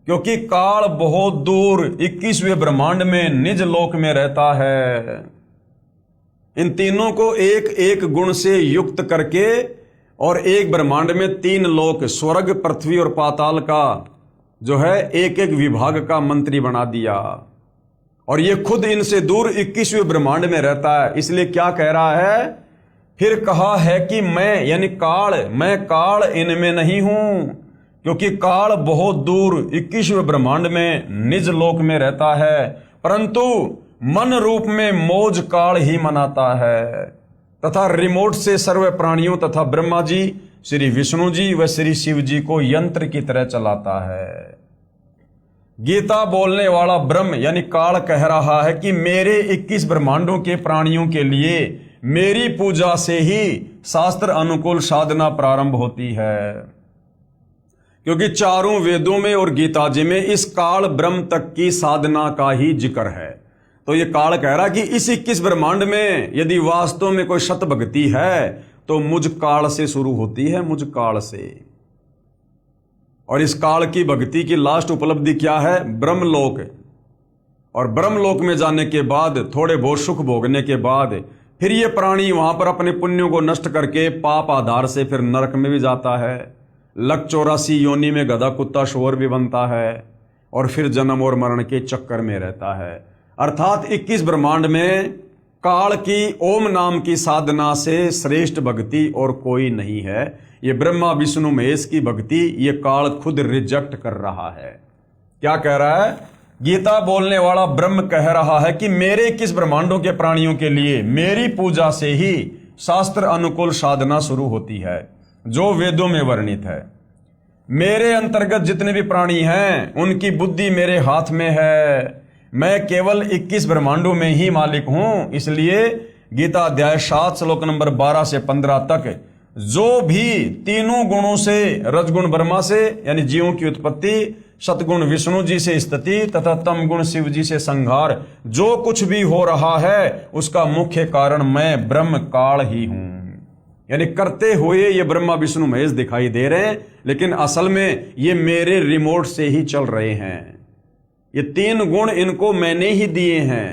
क्योंकि काल बहुत दूर 21वें ब्रह्मांड में निज लोक में रहता है। इन तीनों को एक एक गुण से युक्त करके और एक ब्रह्मांड में 3 लोक, स्वर्ग, पृथ्वी और पाताल का जो है एक एक विभाग का मंत्री बना दिया, और ये खुद इनसे दूर 21वें ब्रह्मांड में रहता है। इसलिए क्या कह रहा है? फिर कहा है कि मैं यानी काल, मैं काल इनमें नहीं हूं, क्योंकि काल बहुत दूर 21वें ब्रह्मांड में निज लोक में रहता है, परंतु मन रूप में मौज काल ही मनाता है तथा रिमोट से सर्व प्राणियों तथा ब्रह्मा जी, श्री विष्णु जी व श्री शिव जी को यंत्र की तरह चलाता है। गीता बोलने वाला ब्रह्म यानी काल कह रहा है कि मेरे 21 ब्रह्मांडों के प्राणियों के लिए मेरी पूजा से ही शास्त्र अनुकूल साधना प्रारंभ होती है, क्योंकि चारों वेदों में और गीता जी में इस काल ब्रह्म तक की साधना का ही जिक्र है। तो ये काल कह रहा कि इस 21 ब्रह्मांड में यदि वास्तव में कोई शत भक्ति है तो मुझ काल से शुरू होती है, मुझ काल से। और इस काल की भक्ति की लास्ट उपलब्धि क्या है? ब्रह्मलोक। और ब्रह्मलोक में जाने के बाद, थोड़े बहुत सुख भोगने के बाद, फिर ये प्राणी वहां पर अपने पुण्यों को नष्ट करके पाप आधार से फिर नरक में भी जाता है। लक 84 योनि में गधा कुत्ता शोर भी बनता है और फिर जन्म और मरण के चक्कर में रहता है। अर्थात 21 ब्रह्मांड में काल की ओम नाम की साधना से श्रेष्ठ भक्ति और कोई नहीं है। ये ब्रह्मा विष्णु महेश की भक्ति ये काल खुद रिजेक्ट कर रहा है। क्या कह रहा है? गीता बोलने वाला ब्रह्म कह रहा है कि मेरे 21 ब्रह्मांडों के प्राणियों के लिए मेरी पूजा से ही शास्त्र अनुकूल साधना शुरू होती है, जो वेदों में वर्णित है। मेरे अंतर्गत जितने भी प्राणी हैं उनकी बुद्धि मेरे हाथ में है। मैं केवल 21 ब्रह्मांडों में ही मालिक हूं। इसलिए गीता अध्याय 7 श्लोक नंबर 12 से 15 तक जो भी तीनों गुणों से, रजगुण ब्रह्मा से यानी जीवों की उत्पत्ति, सतगुण विष्णु जी से स्थिति तथा तम गुण शिव जी से संहार, जो कुछ भी हो रहा है उसका मुख्य कारण मैं ब्रह्म काल ही हूं। यानी करते हुए ये ब्रह्मा विष्णु महेश दिखाई दे रहे हैं, लेकिन असल में ये मेरे रिमोट से ही चल रहे हैं। ये तीन गुण इनको मैंने ही दिए हैं।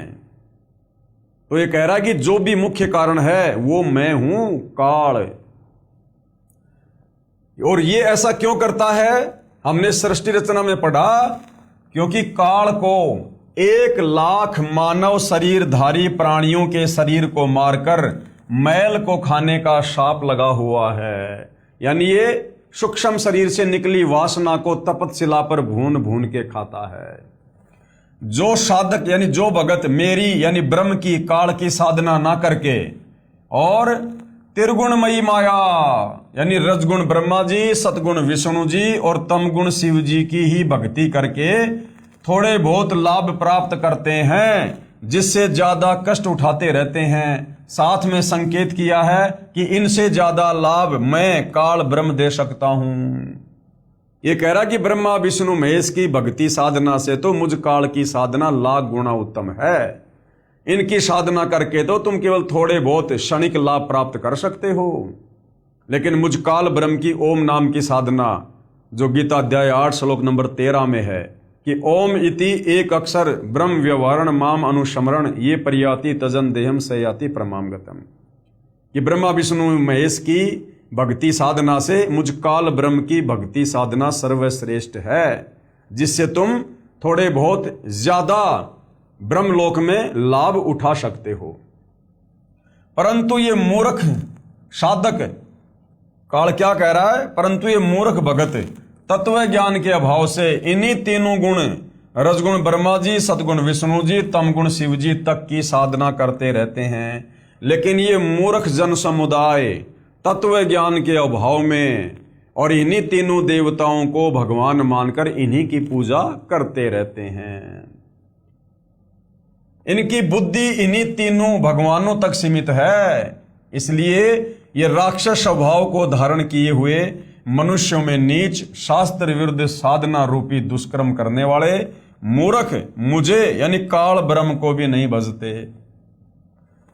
तो ये कह रहा है कि जो भी मुख्य कारण है वो मैं हूं, काल। और ये ऐसा क्यों करता है? हमने सृष्टि रचना में पढ़ा, क्योंकि काल को 1 लाख मानव शरीरधारी प्राणियों के शरीर को मारकर मैल को खाने का शाप लगा हुआ है। यानी ये सूक्ष्म शरीर से निकली वासना को तपतशिला पर भून भून के खाता है। जो साधक यानी जो भगत मेरी यानी ब्रह्म की काल की साधना ना करके और त्रिगुणमयी माया यानी रजगुण ब्रह्मा जी, सतगुण विष्णु जी और तमगुण शिव जी की ही भक्ति करके थोड़े बहुत लाभ प्राप्त करते हैं, जिससे ज्यादा कष्ट उठाते रहते हैं। साथ में संकेत किया है कि इनसे ज्यादा लाभ मैं काल ब्रह्म दे सकता हूं। ये कह रहा कि ब्रह्मा विष्णु महेश की भक्ति साधना से तो मुझ काल की साधना लाख गुना उत्तम है। इनकी साधना करके तो तुम केवल थोड़े बहुत क्षणिक लाभ प्राप्त कर सकते हो, लेकिन मुझ काल ब्रह्म की ओम नाम की साधना, जो गीता अध्याय 8 श्लोक नंबर 13 में है कि ओम इति एक अक्षर ब्रह्म व्यवहारण माम अनुस्मरण ये परियाति तजन देहम सयाति प्रमामगतम, कि ब्रह्मा विष्णु महेश की भक्ति साधना से मुझ काल ब्रह्म की भक्ति साधना सर्वश्रेष्ठ है, जिससे तुम थोड़े बहुत ज्यादा ब्रह्मलोक में लाभ उठा सकते हो। परंतु ये मूर्ख साधक, काल क्या कह रहा है? परंतु ये मूर्ख भगत तत्व ज्ञान के अभाव से इन्हीं तीनों गुण रजगुण ब्रह्मा जी, सतगुण विष्णु जी, तमगुण शिव जी तक की साधना करते रहते हैं। लेकिन ये मूर्ख जन समुदाय तत्व ज्ञान के अभाव में और इन्हीं तीनों देवताओं को भगवान मानकर इन्हीं की पूजा करते रहते हैं। इनकी बुद्धि इन्हीं तीनों भगवानों तक सीमित है। इसलिए ये राक्षस स्वभाव को धारण किए हुए मनुष्यों में नीच शास्त्र विरुद्ध साधना रूपी दुष्कर्म करने वाले मूर्ख मुझे यानी काल ब्रह्म को भी नहीं भजते।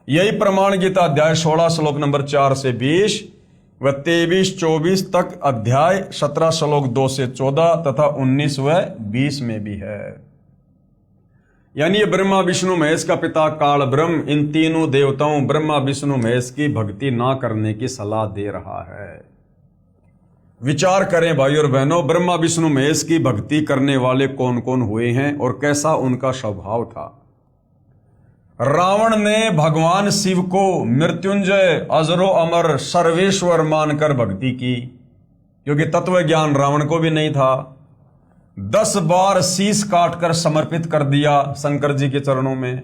यही प्रमाण गीता अध्याय 16 श्लोक नंबर 4 से 20 व 23-24 तक, अध्याय 17 श्लोक 2 से 14 तथा 19 व 20 में भी है। यानी ये ब्रह्मा विष्णु महेश का पिता काल ब्रह्म इन तीनों देवताओं ब्रह्मा विष्णु महेश की भक्ति ना करने की सलाह दे रहा है। विचार करें भाई और बहनों, ब्रह्मा विष्णु महेश की भक्ति करने वाले कौन कौन हुए हैं और कैसा उनका स्वभाव था। रावण ने भगवान शिव को मृत्युंजय अजरो अमर सर्वेश्वर मानकर भक्ति की, क्योंकि तत्व ज्ञान रावण को भी नहीं था। 10 बार शीश काटकर समर्पित कर दिया शंकर जी के चरणों में,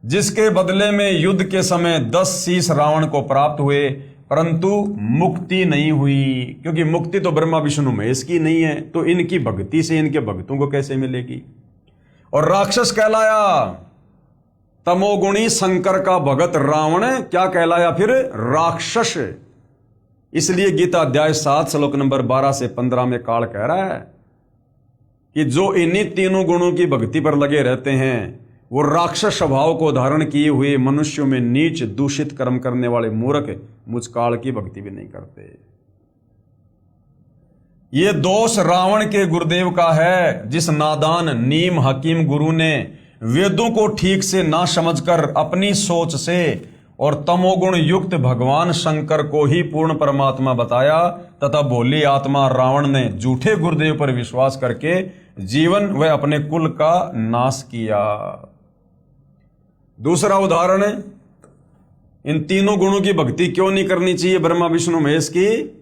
जिसके बदले में युद्ध के समय 10 शीश रावण को प्राप्त हुए, परंतु मुक्ति नहीं हुई, क्योंकि मुक्ति तो ब्रह्मा विष्णु महेश की नहीं है, तो इनकी भक्ति से इनके भक्तों को कैसे मिलेगी। और राक्षस कहलाया तमोगुणी शंकर का भगत रावण क्या कहलाया फिर? राक्षस। इसलिए गीता अध्याय 7 श्लोक नंबर 12 से 15 में काल कह रहा है कि जो इन्हीं तीनों गुणों की भक्ति पर लगे रहते हैं वो राक्षस स्वभाव को धारण किए हुए मनुष्यों में नीच दूषित कर्म करने वाले मूर्ख मुझ काल की भक्ति भी नहीं करते। ये दोष रावण के गुरुदेव का है, जिस नादान नीम हकीम गुरु ने वेदों को ठीक से ना समझकर अपनी सोच से और तमोगुण युक्त भगवान शंकर को ही पूर्ण परमात्मा बताया, तथा भोली आत्मा रावण ने झूठे गुरुदेव पर विश्वास करके जीवन व अपने कुल का नाश किया। दूसरा उदाहरण, इन तीनों गुणों की भक्ति क्यों नहीं करनी चाहिए ब्रह्मा विष्णु महेश की।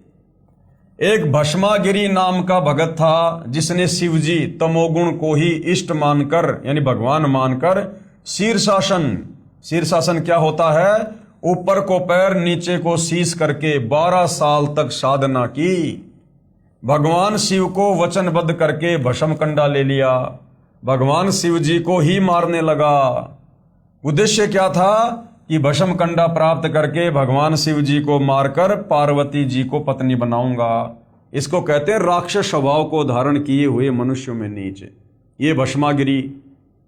एक भस्मागिरी नाम का भगत था, जिसने शिवजी तमोगुण को ही इष्ट मानकर यानी भगवान मानकर शीर्षासन क्या होता है, ऊपर को पैर नीचे को शीश करके 12 साल तक साधना की। भगवान शिव को वचनबद्ध करके भस्म कंडा ले लिया, भगवान शिव जी को ही मारने लगा। उद्देश्य क्या था कि भस्म कंडा प्राप्त करके भगवान शिव जी को मारकर पार्वती जी को पत्नी बनाऊंगा। इसको कहते हैं राक्षस स्वभाव को धारण किए हुए मनुष्यों में नीच। ये भस्मागिरी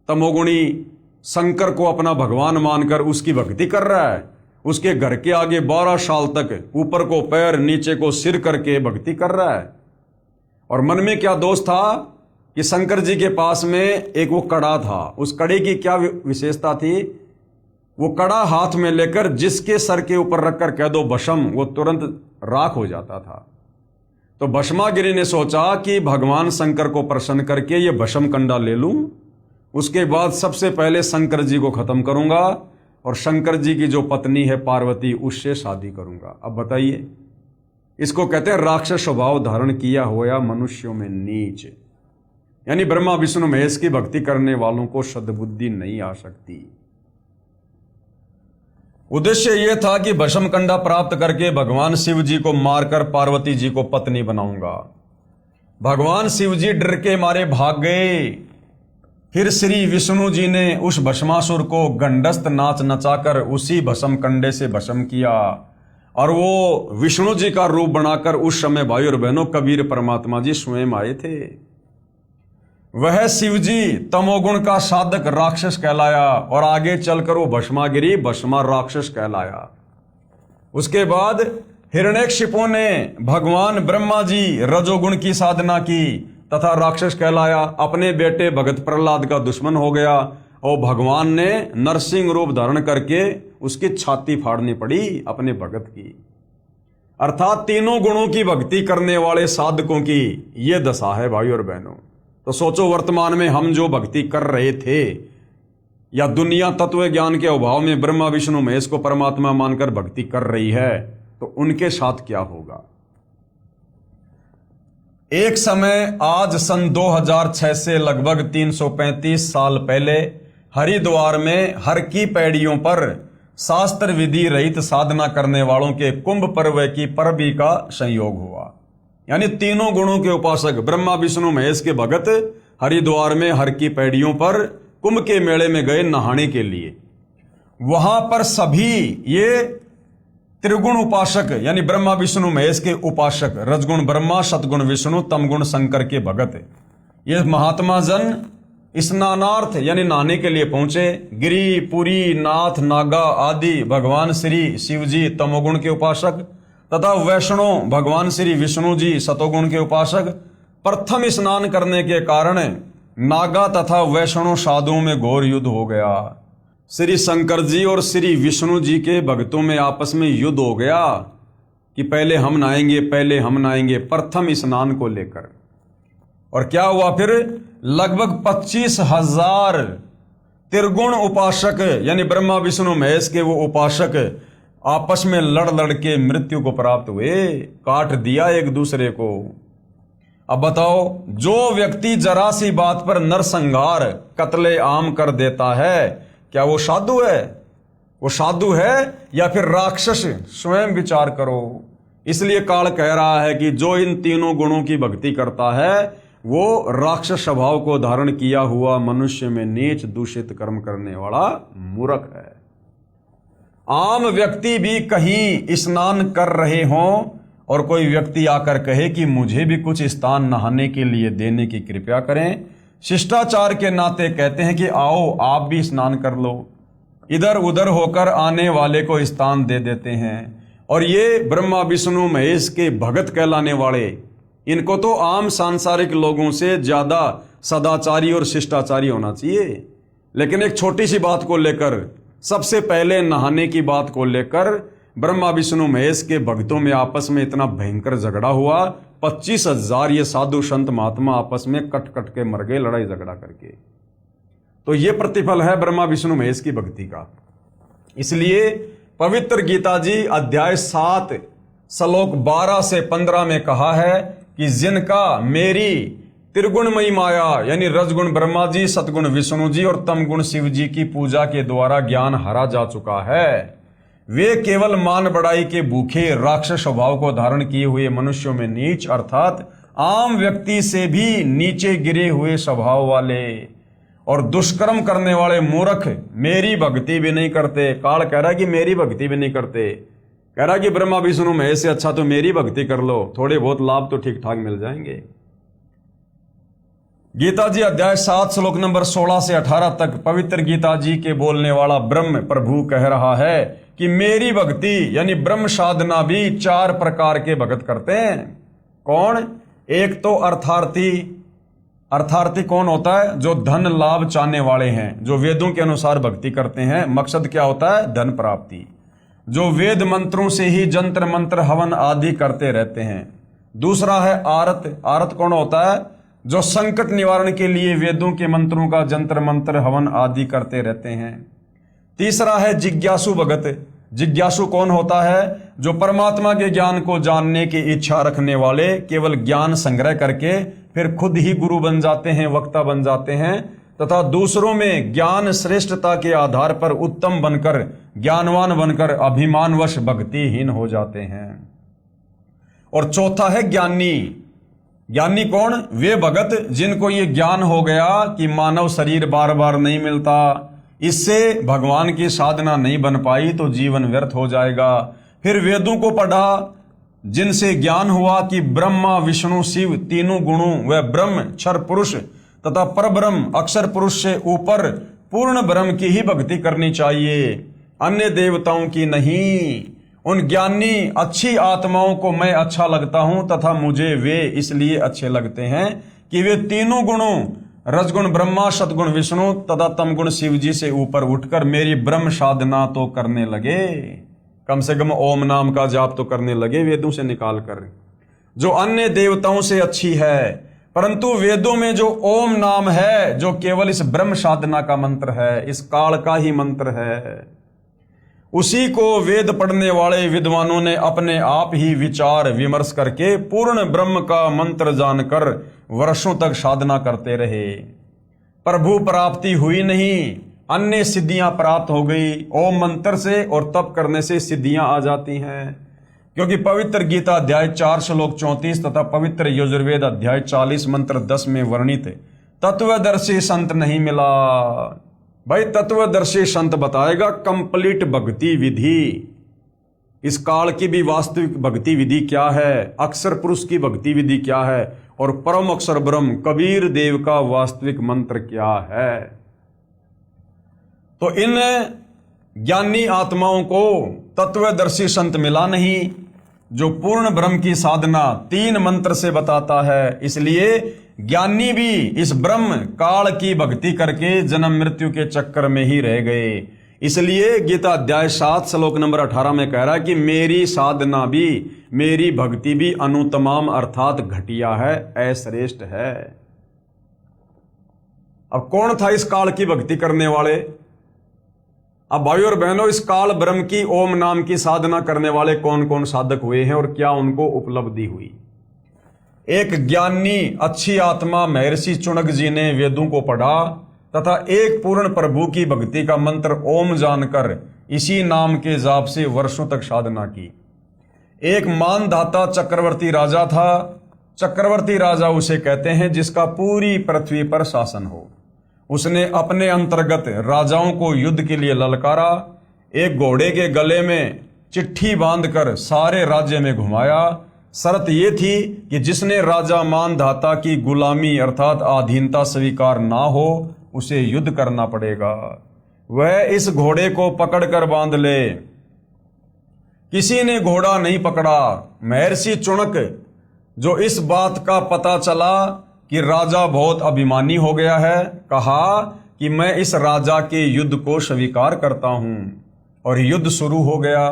तमोगुणी शंकर को अपना भगवान मानकर उसकी भक्ति कर रहा है, उसके घर के आगे 12 साल तक ऊपर को पैर नीचे को सिर करके भक्ति कर रहा है। और मन में क्या दोष था कि शंकर जी के पास में एक वो कड़ा था, उस कड़े की क्या विशेषता थी, वो कड़ा हाथ में लेकर जिसके सर के ऊपर रखकर कह दो भस्म, वो तुरंत राख हो जाता था। तो भस्मागिरी ने सोचा कि भगवान शंकर को प्रसन्न करके ये भस्म कंडा ले लूं, उसके बाद सबसे पहले शंकर जी को खत्म करूंगा और शंकर जी की जो पत्नी है पार्वती उससे शादी करूंगा। अब बताइए, इसको कहते हैं राक्षस स्वभाव धारण किया हुआ मनुष्यों में नीच। यानी ब्रह्मा विष्णु महेश की भक्ति करने वालों को सद्बुद्धि नहीं आ सकती। उद्देश्य यह था कि भस्म कंडा प्राप्त करके भगवान शिव जी को मारकर पार्वती जी को पत्नी बनाऊंगा। भगवान शिव जी डर के मारे भाग गए। फिर श्री विष्णु जी ने उस भस्मासुर को गंडस्त नाच नचाकर उसी भस्म कंडे से भस्म किया, और वो विष्णु जी का रूप बनाकर उस समय भाई और बहनों कबीर परमात्मा जी स्वयं आए थे। वह शिवजी तमोगुण का साधक राक्षस कहलाया और आगे चलकर वो भस्मागिरी भस्मा राक्षस कहलाया। उसके बाद हिरण्यकशिपु ने भगवान ब्रह्मा जी रजोगुण की साधना की तथा राक्षस कहलाया, अपने बेटे भगत प्रहलाद का दुश्मन हो गया और भगवान ने नरसिंह रूप धारण करके उसकी छाती फाड़नी पड़ी अपने भगत की। अर्थात तीनों गुणों की भक्ति करने वाले साधकों की यह दशा है भाई और बहनों। तो सोचो, वर्तमान में हम जो भक्ति कर रहे थे या दुनिया तत्व ज्ञान के अभाव में ब्रह्मा विष्णु महेश को परमात्मा मानकर भक्ति कर रही है, तो उनके साथ क्या होगा। एक समय आज सन 2006 से लगभग 335 साल पहले हरिद्वार में हर की पैड़ियों पर शास्त्र विधि रहित साधना करने वालों के कुंभ पर्व की परबी का संयोग हुआ। यानी तीनों गुणों के उपासक ब्रह्मा विष्णु महेश के भगत हरिद्वार में हर की पैड़ियों पर कुंभ के मेले में गए नहाने के लिए। वहां पर सभी ये त्रिगुण उपासक यानी ब्रह्मा विष्णु महेश के उपासक, रजगुण ब्रह्मा, सतगुण विष्णु, तमगुण शंकर के भगत, ये महात्मा जन स्नानार्थ यानी नहाने के लिए पहुंचे। गिरी, पुरी, नाथ, नागा आदि भगवान श्री शिवजी तमोगुण के उपासक तथा वैष्णव भगवान श्री विष्णु जी सतोगुण के उपासक। प्रथम स्नान करने के कारण नागा तथा वैष्णव साधुओं में घोर युद्ध हो गया। श्री शंकर जी और श्री विष्णु जी के भक्तों में आपस में युद्ध हो गया कि पहले हम नहाएंगे, प्रथम स्नान को लेकर। और क्या हुआ फिर, लगभग 25,000 त्रिगुण उपासक यानी ब्रह्मा विष्णु महेश के वो उपासक आपस में लड़ के मृत्यु को प्राप्त हुए, काट दिया एक दूसरे को। अब बताओ, जो व्यक्ति जरा सी बात पर नरसंहार कत्ले आम कर देता है, क्या वो साधु है? वो साधु है या फिर राक्षस? स्वयं विचार करो। इसलिए काल कह रहा है कि जो इन तीनों गुणों की भक्ति करता है वो राक्षस स्वभाव को धारण किया हुआ मनुष्य में नीच दूषित कर्म करने वाला मूर्ख है। आम व्यक्ति भी कहीं स्नान कर रहे हों और कोई व्यक्ति आकर कहे कि मुझे भी कुछ स्थान नहाने के लिए देने की कृपया करें, शिष्टाचार के नाते कहते हैं कि आओ आप भी स्नान कर लो। इधर उधर होकर आने वाले को स्थान दे देते हैं। और ये ब्रह्मा विष्णु महेश के भगत कहलाने वाले, इनको तो आम सांसारिक लोगों से ज्यादा सदाचारी और शिष्टाचारी होना चाहिए। लेकिन एक छोटी सी बात को लेकर, सबसे पहले नहाने की बात को लेकर ब्रह्मा विष्णु महेश के भक्तों में आपस में इतना भयंकर झगड़ा हुआ। 25,000 ये साधु संत महात्मा आपस में कट कट के मर गए, लड़ाई झगड़ा करके। तो ये प्रतिफल है ब्रह्मा विष्णु महेश की भक्ति का। इसलिए पवित्र गीता जी अध्याय 7 श्लोक 12 से 15 में कहा है कि जिनका मेरी त्रिगुणमयी माया यानी रजगुण ब्रह्मा जी, सतगुण विष्णु जी और तमगुण शिव जी की पूजा के द्वारा ज्ञान हरा जा चुका है, वे केवल मान बढ़ाई के भूखे राक्षस स्वभाव को धारण किए हुए मनुष्यों में नीच अर्थात आम व्यक्ति से भी नीचे गिरे हुए स्वभाव वाले और दुष्कर्म करने वाले मूर्ख मेरी भक्ति भी नहीं करते। काल कह रहा है कि मेरी भक्ति भी नहीं करते, कह रहा है कि ब्रह्मा विष्णु महेश से अच्छा तो मेरी भक्ति कर लो, थोड़े बहुत लाभ तो ठीक ठाक मिल जाएंगे। गीता जी अध्याय 7 श्लोक नंबर 16 से 18 तक पवित्र गीता जी के बोलने वाला ब्रह्म प्रभु कह रहा है कि मेरी भक्ति यानी ब्रह्म साधना भी 4 प्रकार के भगत करते हैं। कौन? एक तो अर्थार्थी। अर्थार्थी कौन होता है? जो धन लाभ चाहने वाले हैं, जो वेदों के अनुसार भक्ति करते हैं। मकसद क्या होता है? धन प्राप्ति। जो वेद मंत्रों से ही जंत्र मंत्र हवन आदि करते रहते हैं। दूसरा है आरत। आरत कौन होता है? जो संकट निवारण के लिए वेदों के मंत्रों का जंत्र मंत्र हवन आदि करते रहते हैं। तीसरा है जिज्ञासु भगत। जिज्ञासु कौन होता है? जो परमात्मा के ज्ञान को जानने की इच्छा रखने वाले, केवल ज्ञान संग्रह करके फिर खुद ही गुरु बन जाते हैं, वक्ता बन जाते हैं तथा दूसरों में ज्ञान श्रेष्ठता के आधार पर उत्तम बनकर, ज्ञानवान बनकर अभिमानवश भक्तिहीन हो जाते हैं। और चौथा है ज्ञानी। ज्ञानी कौन? वे भगत जिनको ये ज्ञान हो गया कि मानव शरीर बार बार नहीं मिलता, इससे भगवान की साधना नहीं बन पाई तो जीवन व्यर्थ हो जाएगा। फिर वेदों को पढ़ा, जिनसे ज्ञान हुआ कि ब्रह्मा विष्णु शिव तीनों गुणों व ब्रह्म क्षर पुरुष तथा परब्रह्म अक्षर पुरुष से ऊपर पूर्ण ब्रह्म की ही भक्ति करनी चाहिए, अन्य देवताओं की नहीं। उन ज्ञानी अच्छी आत्माओं को मैं अच्छा लगता हूं तथा मुझे वे इसलिए अच्छे लगते हैं कि वे तीनों गुणों रजगुण ब्रह्मा, सतगुण विष्णु तथा तमगुण शिव जी से ऊपर उठकर मेरी ब्रह्म साधना तो करने लगे, कम से कम ओम नाम का जाप तो करने लगे वेदों से निकाल कर, जो अन्य देवताओं से अच्छी है। परंतु वेदों में जो ओम नाम है, जो केवल इस ब्रह्म साधना का मंत्र है, इस काल का ही मंत्र है, उसी को वेद पढ़ने वाले विद्वानों ने अपने आप ही विचार विमर्श करके पूर्ण ब्रह्म का मंत्र जानकर वर्षों तक साधना करते रहे। प्रभु प्राप्ति हुई नहीं, अन्य सिद्धियां प्राप्त हो गई। ओम मंत्र से और तप करने से सिद्धियां आ जाती हैं, क्योंकि पवित्र गीता अध्याय 4 श्लोक 34 तथा पवित्र यजुर्वेद अध्याय 40 मंत्र 10 में वर्णित तत्वदर्शी संत नहीं मिला। भाई तत्वदर्शी संत बताएगा कंप्लीट भक्ति विधि, इस काल की भी वास्तविक भक्ति विधि क्या है, अक्षर पुरुष की भक्ति विधि क्या है और परम अक्षर ब्रह्म कबीर देव का वास्तविक मंत्र क्या है। तो इन ज्ञानी आत्माओं को तत्वदर्शी संत मिला नहीं, जो पूर्ण ब्रह्म की साधना 3 मंत्र से बताता है। इसलिए ज्ञानी भी इस ब्रह्म काल की भक्ति करके जन्म मृत्यु के चक्कर में ही रह गए। इसलिए गीता अध्याय 7 श्लोक नंबर 18 में कह रहा है कि मेरी साधना भी, मेरी भक्ति भी अनुतमाम अर्थात घटिया है, अश्रेष्ठ है। अब कौन था इस काल की भक्ति करने वाले? अब भाई और बहनों, इस काल ब्रह्म की ओम नाम की साधना करने वाले कौन कौन साधक हुए हैं और क्या उनको उपलब्धि हुई? एक ज्ञानी अच्छी आत्मा महर्षि चुनक जी ने वेदों को पढ़ा तथा एक पूर्ण प्रभु की भक्ति का मंत्र ओम जानकर इसी नाम के जाप से वर्षों तक साधना की। एक मानधाता चक्रवर्ती राजा था। चक्रवर्ती राजा उसे कहते हैं जिसका पूरी पृथ्वी पर शासन हो। उसने अपने अंतर्गत राजाओं को युद्ध के लिए ललकारा, एक घोड़े के गले में चिट्ठी बांधकर सारे राज्य में घुमाया, शर्त यह थी कि जिसने राजा मानधाता की गुलामी अर्थात अधीनता स्वीकार ना हो उसे युद्ध करना पड़ेगा। वह इस घोड़े को पकड़कर बांध ले। किसी ने घोड़ा नहीं पकड़ा। महर्षि चुणक जो इस बात का पता चला कि राजा बहुत अभिमानी हो गया है, कहा कि मैं इस राजा के युद्ध को स्वीकार करता हूं। और युद्ध शुरू हो गया।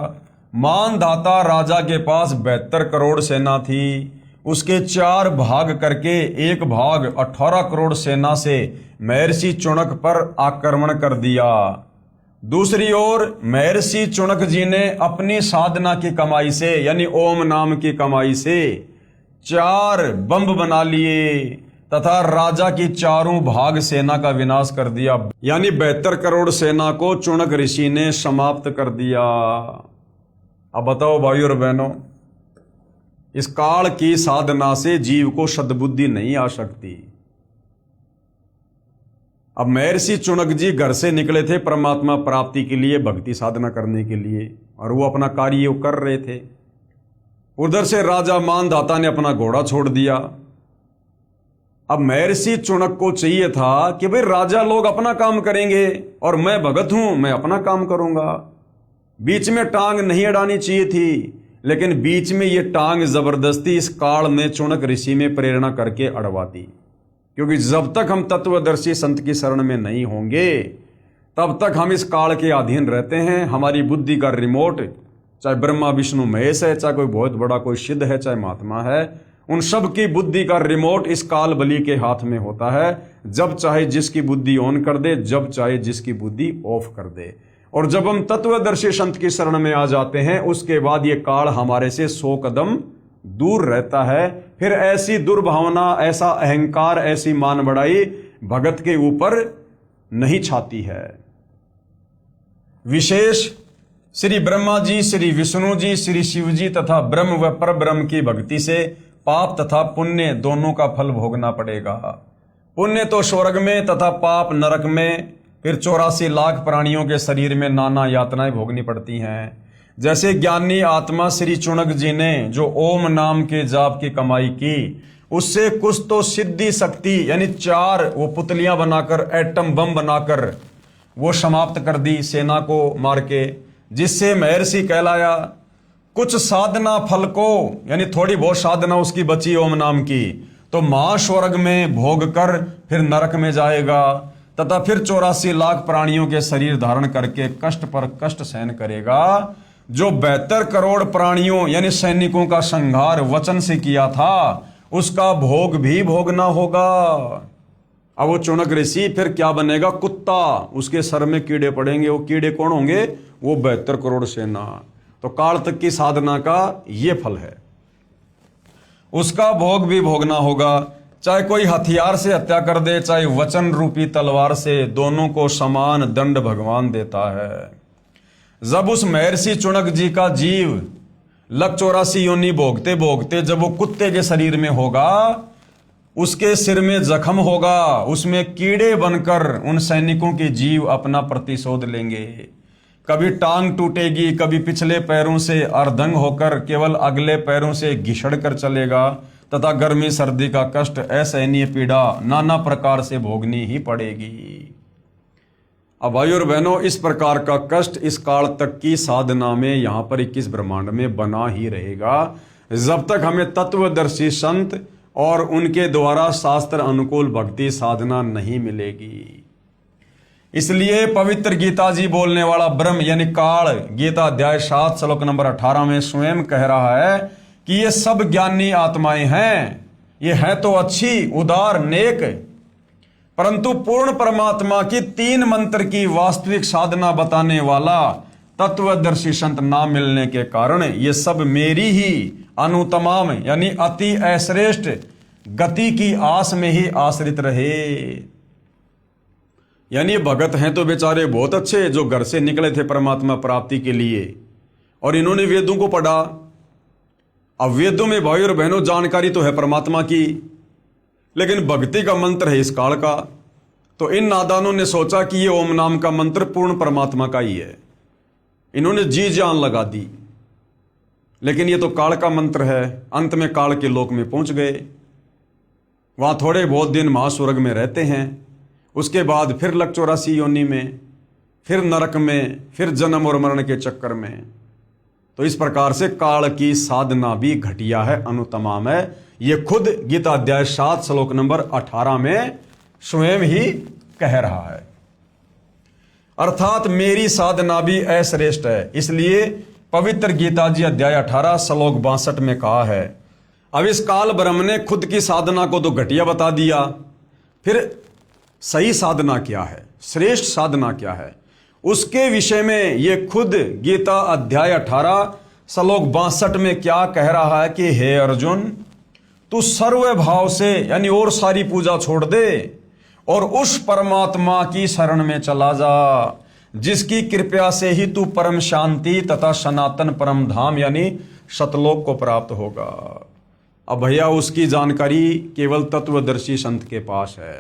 मानधाता राजा के पास 72 करोड़ सेना थी। उसके 4 भाग करके एक भाग 18 करोड़ सेना से महर्षि चुणक पर आक्रमण कर दिया। दूसरी ओर महर्षि चुणक जी ने अपनी साधना की कमाई से यानी ओम नाम की कमाई से 4 बम बना लिए तथा राजा की चारों भाग सेना का विनाश कर दिया। यानी 72 करोड़ सेना को चुणक ऋषि ने समाप्त कर दिया। अब बताओ भाई और बहनों, इस काल की साधना से जीव को सद्बुद्धि नहीं आ सकती। अब महर्षि चुणक जी घर से निकले थे परमात्मा प्राप्ति के लिए, भक्ति साधना करने के लिए, और वो अपना कार्य कर रहे थे। उधर से राजा मानधाता ने अपना घोड़ा छोड़ दिया। अब महर्षि चुणक को चाहिए था कि भाई राजा लोग अपना काम करेंगे और मैं भगत हूं, मैं अपना काम करूंगा। बीच में टांग नहीं अड़ानी चाहिए थी, लेकिन बीच में ये टांग जबरदस्ती इस काल में चुणक ऋषि में प्रेरणा करके अड़वा दी। क्योंकि जब तक हम तत्वदर्शी संत की शरण में नहीं होंगे तब तक हम इस काल के अधीन रहते हैं। हमारी बुद्धि का रिमोट, चाहे ब्रह्मा विष्णु महेश है, चाहे कोई बहुत बड़ा कोई सिद्ध है, चाहे महात्मा है, उन सब की बुद्धि का रिमोट इस काल बलि के हाथ में होता है। जब चाहे जिसकी बुद्धि ऑन कर दे, जब चाहे जिसकी बुद्धि ऑफ कर दे। और जब हम तत्वदर्शी संत की शरण में आ जाते हैं उसके बाद ये काल हमारे से 100 कदम दूर रहता है। फिर ऐसी दुर्भावना, ऐसा अहंकार, ऐसी मान बढ़ाई भगत के ऊपर नहीं छाती है। विशेष श्री ब्रह्मा जी, श्री विष्णु जी, श्री शिव जी तथा ब्रह्म व परब्रह्म की भक्ति से पाप तथा पुण्य दोनों का फल भोगना पड़ेगा। पुण्य तो स्वर्ग में तथा पाप नरक में। फिर 84 लाख प्राणियों के शरीर में नाना यातनाएं भोगनी पड़ती हैं। जैसे ज्ञानी आत्मा श्री चुणक जी ने जो ओम नाम के जाप की कमाई की, उससे कुछ तो सिद्धि शक्ति यानी 4 वो पुतलियां बनाकर, एटम बम बनाकर वो समाप्त कर दी सेना को मार के, जिससे महर्षि कहलाया। कुछ साधना फल को यानी थोड़ी बहुत साधना उसकी बची ओम नाम की, तो महास्वर्ग में भोग कर फिर नरक में जाएगा तथा फिर 84 लाख प्राणियों के शरीर धारण करके कष्ट पर कष्ट सहन करेगा। जो 72 करोड़ प्राणियों यानी सैनिकों का संहार वचन से किया था उसका भोग भी भोगना होगा। अब वो चुणक ऋषि फिर क्या बनेगा? कुत्ता। उसके सर में कीड़े पड़ेंगे। वो कीड़े कौन होंगे? वो 72 करोड़ सेना। तो काल तक की साधना का ये फल है, उसका भोग भी भोगना होगा। चाहे कोई हथियार से हत्या कर दे, चाहे वचन रूपी तलवार से, दोनों को समान दंड भगवान देता है। जब उस महर्षि चुणक जी का जीव लग 84 योनि भोगते भोगते जब वो कुत्ते के शरीर में होगा, उसके सिर में जख्म होगा, उसमें कीड़े बनकर उन सैनिकों के जीव अपना प्रतिशोध लेंगे। कभी टांग टूटेगी, कभी पिछले पैरों से अर्धंग होकर केवल अगले पैरों से घिसड़ कर चलेगा तथा गर्मी सर्दी का कष्ट, असहनीय पीड़ा नाना प्रकार से भोगनी ही पड़ेगी। अब भाई और बहनों, इस प्रकार का कष्ट इस काल तक की साधना में यहाँ पर 21 ब्रह्मांड में बना ही रहेगा, जब तक हमें तत्वदर्शी संत और उनके द्वारा शास्त्र अनुकूल भक्ति साधना नहीं मिलेगी। इसलिए पवित्र गीता जी बोलने वाला ब्रह्म यानी काल, गीता अध्याय 7 श्लोक नंबर 18 में स्वयं कह रहा है कि ये सब ज्ञानी आत्माएं हैं, ये है तो अच्छी, उदार, नेक, परंतु पूर्ण परमात्मा की 3 मंत्र की वास्तविक साधना बताने वाला तत्वदर्शी संत ना मिलने के कारण ये सब मेरी ही अनुतमाम यानी अति अश्रेष्ठ गति की आस में ही आश्रित रहे। यानी भगत हैं तो बेचारे बहुत अच्छे, जो घर से निकले थे परमात्मा प्राप्ति के लिए और इन्होंने वेदों को पढ़ा। अब वेदों में भाई और बहनों जानकारी तो है परमात्मा की, लेकिन भक्ति का मंत्र है इस काल का। तो इन नादानों ने सोचा कि ये ओम नाम का मंत्र पूर्ण परमात्मा का ही है, इन्होंने जी जान लगा दी। लेकिन ये तो काल का मंत्र है। अंत में काल के लोक में पहुंच गए, वहां थोड़े बहुत दिन महास्वर्ग में रहते हैं, उसके बाद फिर लग 84 योनि में, फिर नरक में, फिर जन्म और मरण के चक्कर में। तो इस प्रकार से काल की साधना भी घटिया है, अनुतमाम है। ये खुद गीता अध्याय 7 श्लोक नंबर 18 में स्वयं ही कह रहा है। अर्थात मेरी साधना भी अश्रेष्ठ है। इसलिए पवित्र गीता जी अध्याय 18 श्लोक 62 में कहा है। अब इस काल ब्रह्म ने खुद की साधना को तो घटिया बता दिया, फिर सही साधना क्या है, श्रेष्ठ साधना क्या है, उसके विषय में ये खुद गीता अध्याय 18 श्लोक 62 में क्या कह रहा है कि हे अर्जुन, तू सर्व भाव से यानी और सारी पूजा छोड़ दे और उस परमात्मा की शरण में चला जा जिसकी कृपया से ही तू परम शांति तथा सनातन परम धाम यानी सतलोक को प्राप्त होगा। अब भैया उसकी जानकारी केवल तत्वदर्शी संत के पास है।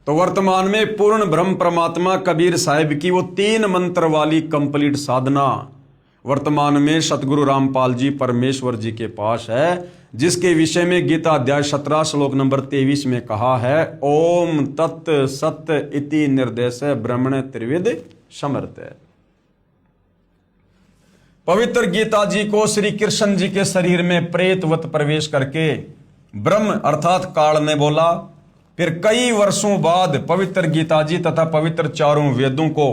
तो वर्तमान में पूर्ण ब्रह्म परमात्मा कबीर साहिब की वो 3 मंत्र वाली कंप्लीट साधना वर्तमान में सतगुरु रामपाल जी परमेश्वर जी के पास है, जिसके विषय में गीता अध्याय 17 श्लोक नंबर 23 में कहा है, ओम तत् सत इति निर्देश ब्रह्मण त्रिविध समर्थ। पवित्र गीता जी को श्री कृष्ण जी के शरीर में प्रेतवत प्रवेश करके ब्रह्म अर्थात काल ने बोला। फिर कई वर्षों बाद पवित्र गीता जी तथा पवित्र चारों वेदों को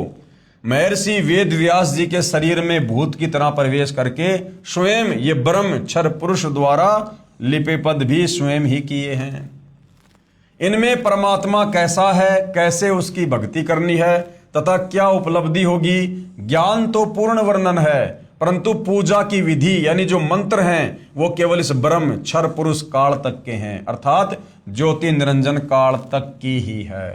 महर्षि वेद व्यास जी के शरीर में भूत की तरह प्रवेश करके स्वयं ये ब्रह्म क्षर पुरुष द्वारा लिपिबद्ध भी स्वयं ही किए हैं। इनमें परमात्मा कैसा है, कैसे उसकी भक्ति करनी है तथा क्या उपलब्धि होगी, ज्ञान तो पूर्ण वर्णन है, परंतु पूजा की विधि यानी जो मंत्र हैं वो केवल इस ब्रह्म क्षर पुरुष काल तक के हैं, अर्थात ज्योति निरंजन काल तक की ही है।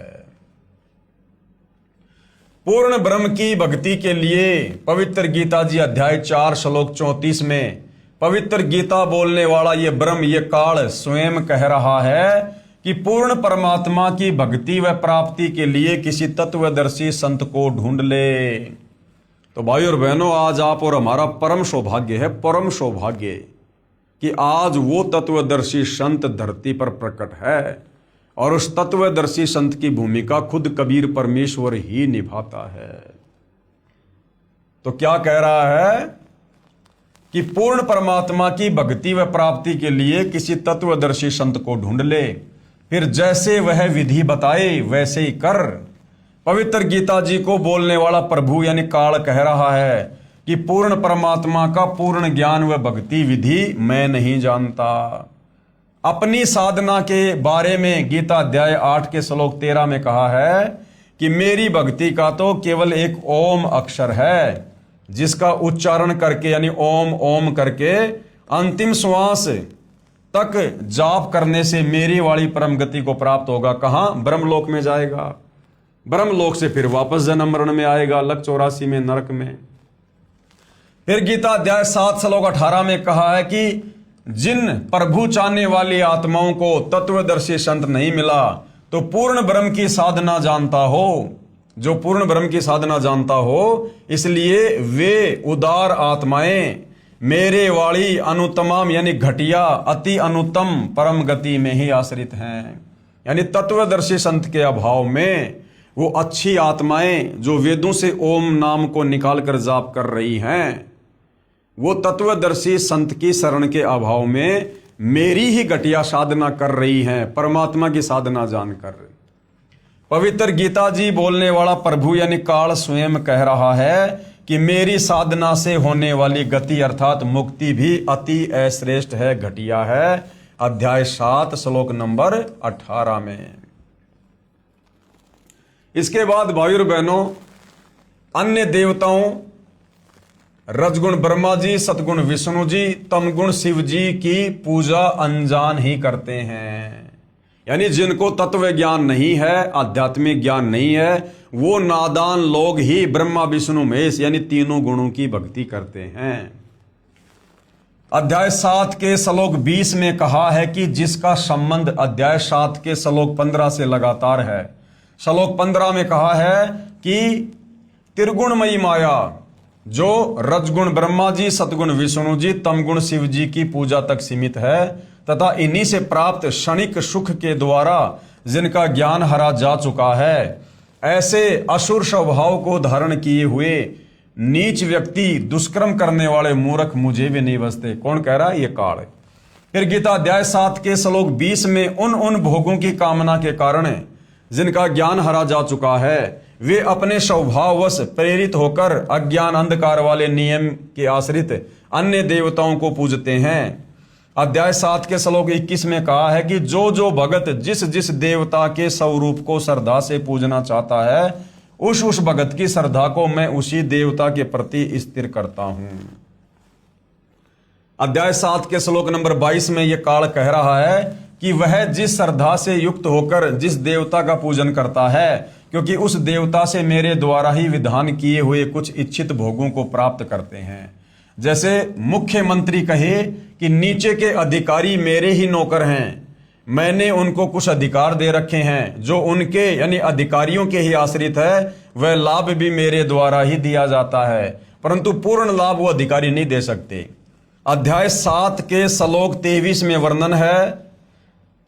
पूर्ण ब्रह्म की भक्ति के लिए पवित्र गीता जी अध्याय 4 श्लोक 34 में पवित्र गीता बोलने वाला ये ब्रह्म ये काल स्वयं कह रहा है कि पूर्ण परमात्मा की भक्ति व प्राप्ति के लिए किसी तत्वदर्शी संत को ढूंढ ले। तो भाई और बहनों, आज आप और हमारा परम सौभाग्य है, परम सौभाग्य कि आज वो तत्वदर्शी संत धरती पर प्रकट है और उस तत्वदर्शी संत की भूमिका खुद कबीर परमेश्वर ही निभाता है। तो क्या कह रहा है कि पूर्ण परमात्मा की भक्ति व प्राप्ति के लिए किसी तत्वदर्शी संत को ढूंढ ले, फिर जैसे वह विधि बताए वैसे ही कर। पवित्र गीता जी को बोलने वाला प्रभु यानी काल कह रहा है कि पूर्ण परमात्मा का पूर्ण ज्ञान व भक्ति विधि मैं नहीं जानता। अपनी साधना के बारे में गीता अध्याय 8 के श्लोक 13 में कहा है कि मेरी भक्ति का तो केवल एक ओम अक्षर है, जिसका उच्चारण करके यानी ओम ओम करके अंतिम श्वास तक जाप करने से मेरी वाली परम गति को प्राप्त होगा। कहां? ब्रह्मलोक में जाएगा। ब्रह्मलोक से फिर वापस जन्म मरण में आएगा, लक 84 में नरक में। फिर गीता अध्याय 7 श्लोक 18 में कहा है कि जिन प्रभु चाहने वाली आत्माओं को तत्वदर्शी संत नहीं मिला तो पूर्ण ब्रह्म की साधना जानता हो, जो पूर्ण ब्रह्म की साधना जानता हो, इसलिए वे उदार आत्माएं मेरे वाली अनुतमाम यानी घटिया अति अनुतम परम गति में ही आश्रित हैं। यानी तत्वदर्शी संत के अभाव में वो अच्छी आत्माएं जो वेदों से ओम नाम को निकाल कर जाप कर रही हैं, वो तत्वदर्शी संत की शरण के अभाव में मेरी ही घटिया साधना कर रही हैं, परमात्मा की साधना जानकर। पवित्र गीता जी बोलने वाला प्रभु यानी काल स्वयं कह रहा है कि मेरी साधना से होने वाली गति अर्थात मुक्ति भी अति अश्रेष्ठ है, घटिया है। अध्याय 7 श्लोक नंबर 18 में। इसके बाद भाई और बहनों, अन्य देवताओं रजगुण ब्रह्मा जी, सतगुण विष्णु जी, तमगुण शिव जी की पूजा अनजान ही करते हैं। यानी जिनको तत्व ज्ञान नहीं है, आध्यात्मिक ज्ञान नहीं है, वो नादान लोग ही ब्रह्मा विष्णु महेश यानी तीनों गुणों की भक्ति करते हैं। अध्याय 7 के श्लोक 20 में कहा है कि जिसका संबंध अध्याय 7 के श्लोक 15 से लगातार है। श्लोक 15 में कहा है कि त्रिगुणमयी माया जो रजगुण ब्रह्मा जी, सतगुण विष्णु जी, तमगुण शिव जी की पूजा तक सीमित है तथा इन्हीं से प्राप्त क्षणिक सुख के द्वारा जिनका ज्ञान हरा जा चुका है, ऐसे असुर स्वभाव को धारण किए हुए नीच व्यक्ति, दुष्कर्म करने वाले मूर्ख मुझे भी नहीं बचते। कौन कह रहा है? ये काल। फिर गीता अध्याय 7 के श्लोक 20 में उन भोगों की कामना के कारण जिनका ज्ञान हरा जा चुका है, वे अपने स्वभाववश प्रेरित होकर अज्ञान अंधकार वाले नियम के आश्रित अन्य देवताओं को पूजते हैं। अध्याय 7 के श्लोक 21 में कहा है कि जो जो भगत जिस जिस देवता के स्वरूप को श्रद्धा से पूजना चाहता है, उस भगत की श्रद्धा को मैं उसी देवता के प्रति स्थिर करता हूं। अध्याय 7 के श्लोक नंबर 22 में यह काल कह रहा है कि वह जिस श्रद्धा से युक्त होकर जिस देवता का पूजन करता है, क्योंकि उस देवता से मेरे द्वारा ही विधान किए हुए कुछ इच्छित भोगों को प्राप्त करते हैं। जैसे मुख्यमंत्री कहे कि नीचे के अधिकारी मेरे ही नौकर हैं, मैंने उनको कुछ अधिकार दे रखे हैं जो उनके यानी अधिकारियों के ही आश्रित है, वह लाभ भी मेरे द्वारा ही दिया जाता है, परंतु पूर्ण लाभ वो अधिकारी नहीं दे सकते। अध्याय 7 के श्लोक 23 में वर्णन है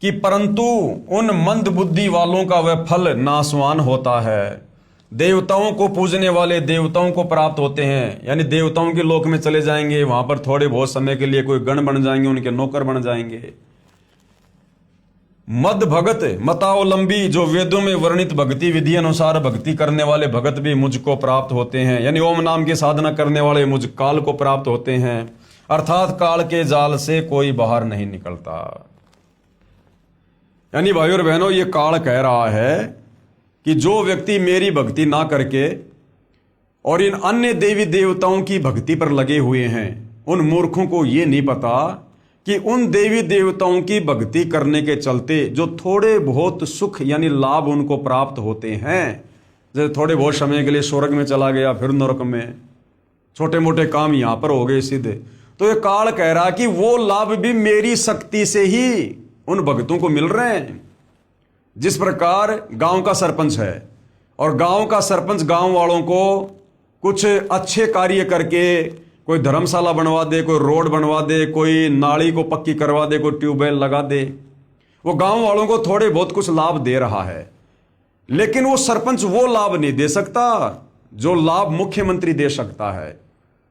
कि परंतु उन मंद बुद्धि वालों का वह फल नाशवान होता है। देवताओं को पूजने वाले देवताओं को प्राप्त होते हैं, यानी देवताओं के लोक में चले जाएंगे, वहां पर थोड़े बहुत समय के लिए कोई गण बन जाएंगे, उनके नौकर बन जाएंगे। मद भगत मतावलंबी, जो वेदों में वर्णित भक्ति विधि अनुसार भक्ति करने वाले भगत भी मुझको प्राप्त होते हैं, यानी ओम नाम की साधना करने वाले मुझ काल को प्राप्त होते हैं, अर्थात काल के जाल से कोई बाहर नहीं निकलता। यानी भाइयों और बहनों, ये काल कह रहा है कि जो व्यक्ति मेरी भक्ति ना करके और इन अन्य देवी देवताओं की भक्ति पर लगे हुए हैं, उन मूर्खों को ये नहीं पता कि उन देवी देवताओं की भक्ति करने के चलते जो थोड़े बहुत सुख यानी लाभ उनको प्राप्त होते हैं, जैसे थोड़े बहुत समय के लिए स्वर्ग में चला गया, फिर नरक में, छोटे मोटे काम यहां पर हो गए सीधे, तो ये काल कह रहा कि वो लाभ भी मेरी शक्ति से ही उन भक्तों को मिल रहे हैं। जिस प्रकार गांव का सरपंच है और गांव का सरपंच गांव वालों को कुछ अच्छे कार्य करके कोई धर्मशाला बनवा दे, कोई रोड बनवा दे, कोई नाली को पक्की करवा दे, कोई ट्यूबवेल लगा दे, वो गांव वालों को थोड़े बहुत कुछ लाभ दे रहा है, लेकिन वो सरपंच वो लाभ नहीं दे सकता जो लाभ मुख्यमंत्री दे सकता है।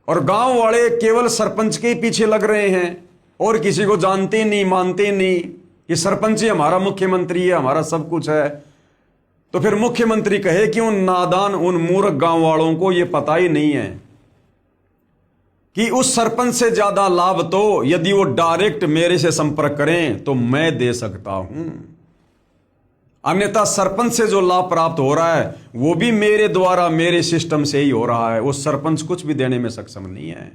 और गांव वाले केवल सरपंच के पीछे लग रहे हैं और किसी को जानते नहीं, मानते नहीं कि सरपंच ही हमारा मुख्यमंत्री है, हमारा सब कुछ है। तो फिर मुख्यमंत्री कहे कि उन नादान, उन मूर्ख गांव वालों को यह पता ही नहीं है कि उस सरपंच से ज्यादा लाभ तो यदि वो डायरेक्ट मेरे से संपर्क करें तो मैं दे सकता हूं, अन्यथा सरपंच से जो लाभ प्राप्त हो रहा है वो भी मेरे द्वारा, मेरे सिस्टम से ही हो रहा है, वो सरपंच कुछ भी देने में सक्षम नहीं है।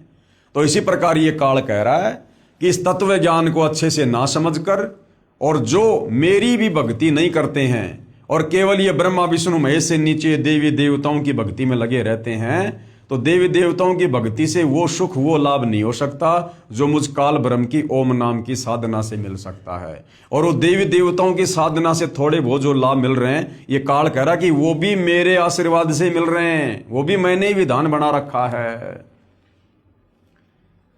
तो इसी प्रकार ये काल कह रहा है कि इस तत्व ज्ञान को अच्छे से ना समझकर और जो मेरी भी भक्ति नहीं करते हैं और केवल ये ब्रह्मा विष्णु महेश से नीचे देवी देवताओं की भक्ति में लगे रहते हैं, तो देवी देवताओं की भक्ति से वो सुख, वो लाभ नहीं हो सकता जो मुझ काल ब्रह्म की ओम नाम की साधना से मिल सकता है। और वो देवी देवताओं की साधना से थोड़े बहुत जो लाभ मिल रहे हैं, ये काल कह रहा कि वो भी मेरे आशीर्वाद से मिल रहे हैं, वो भी मैंने ही विधान बना रखा है।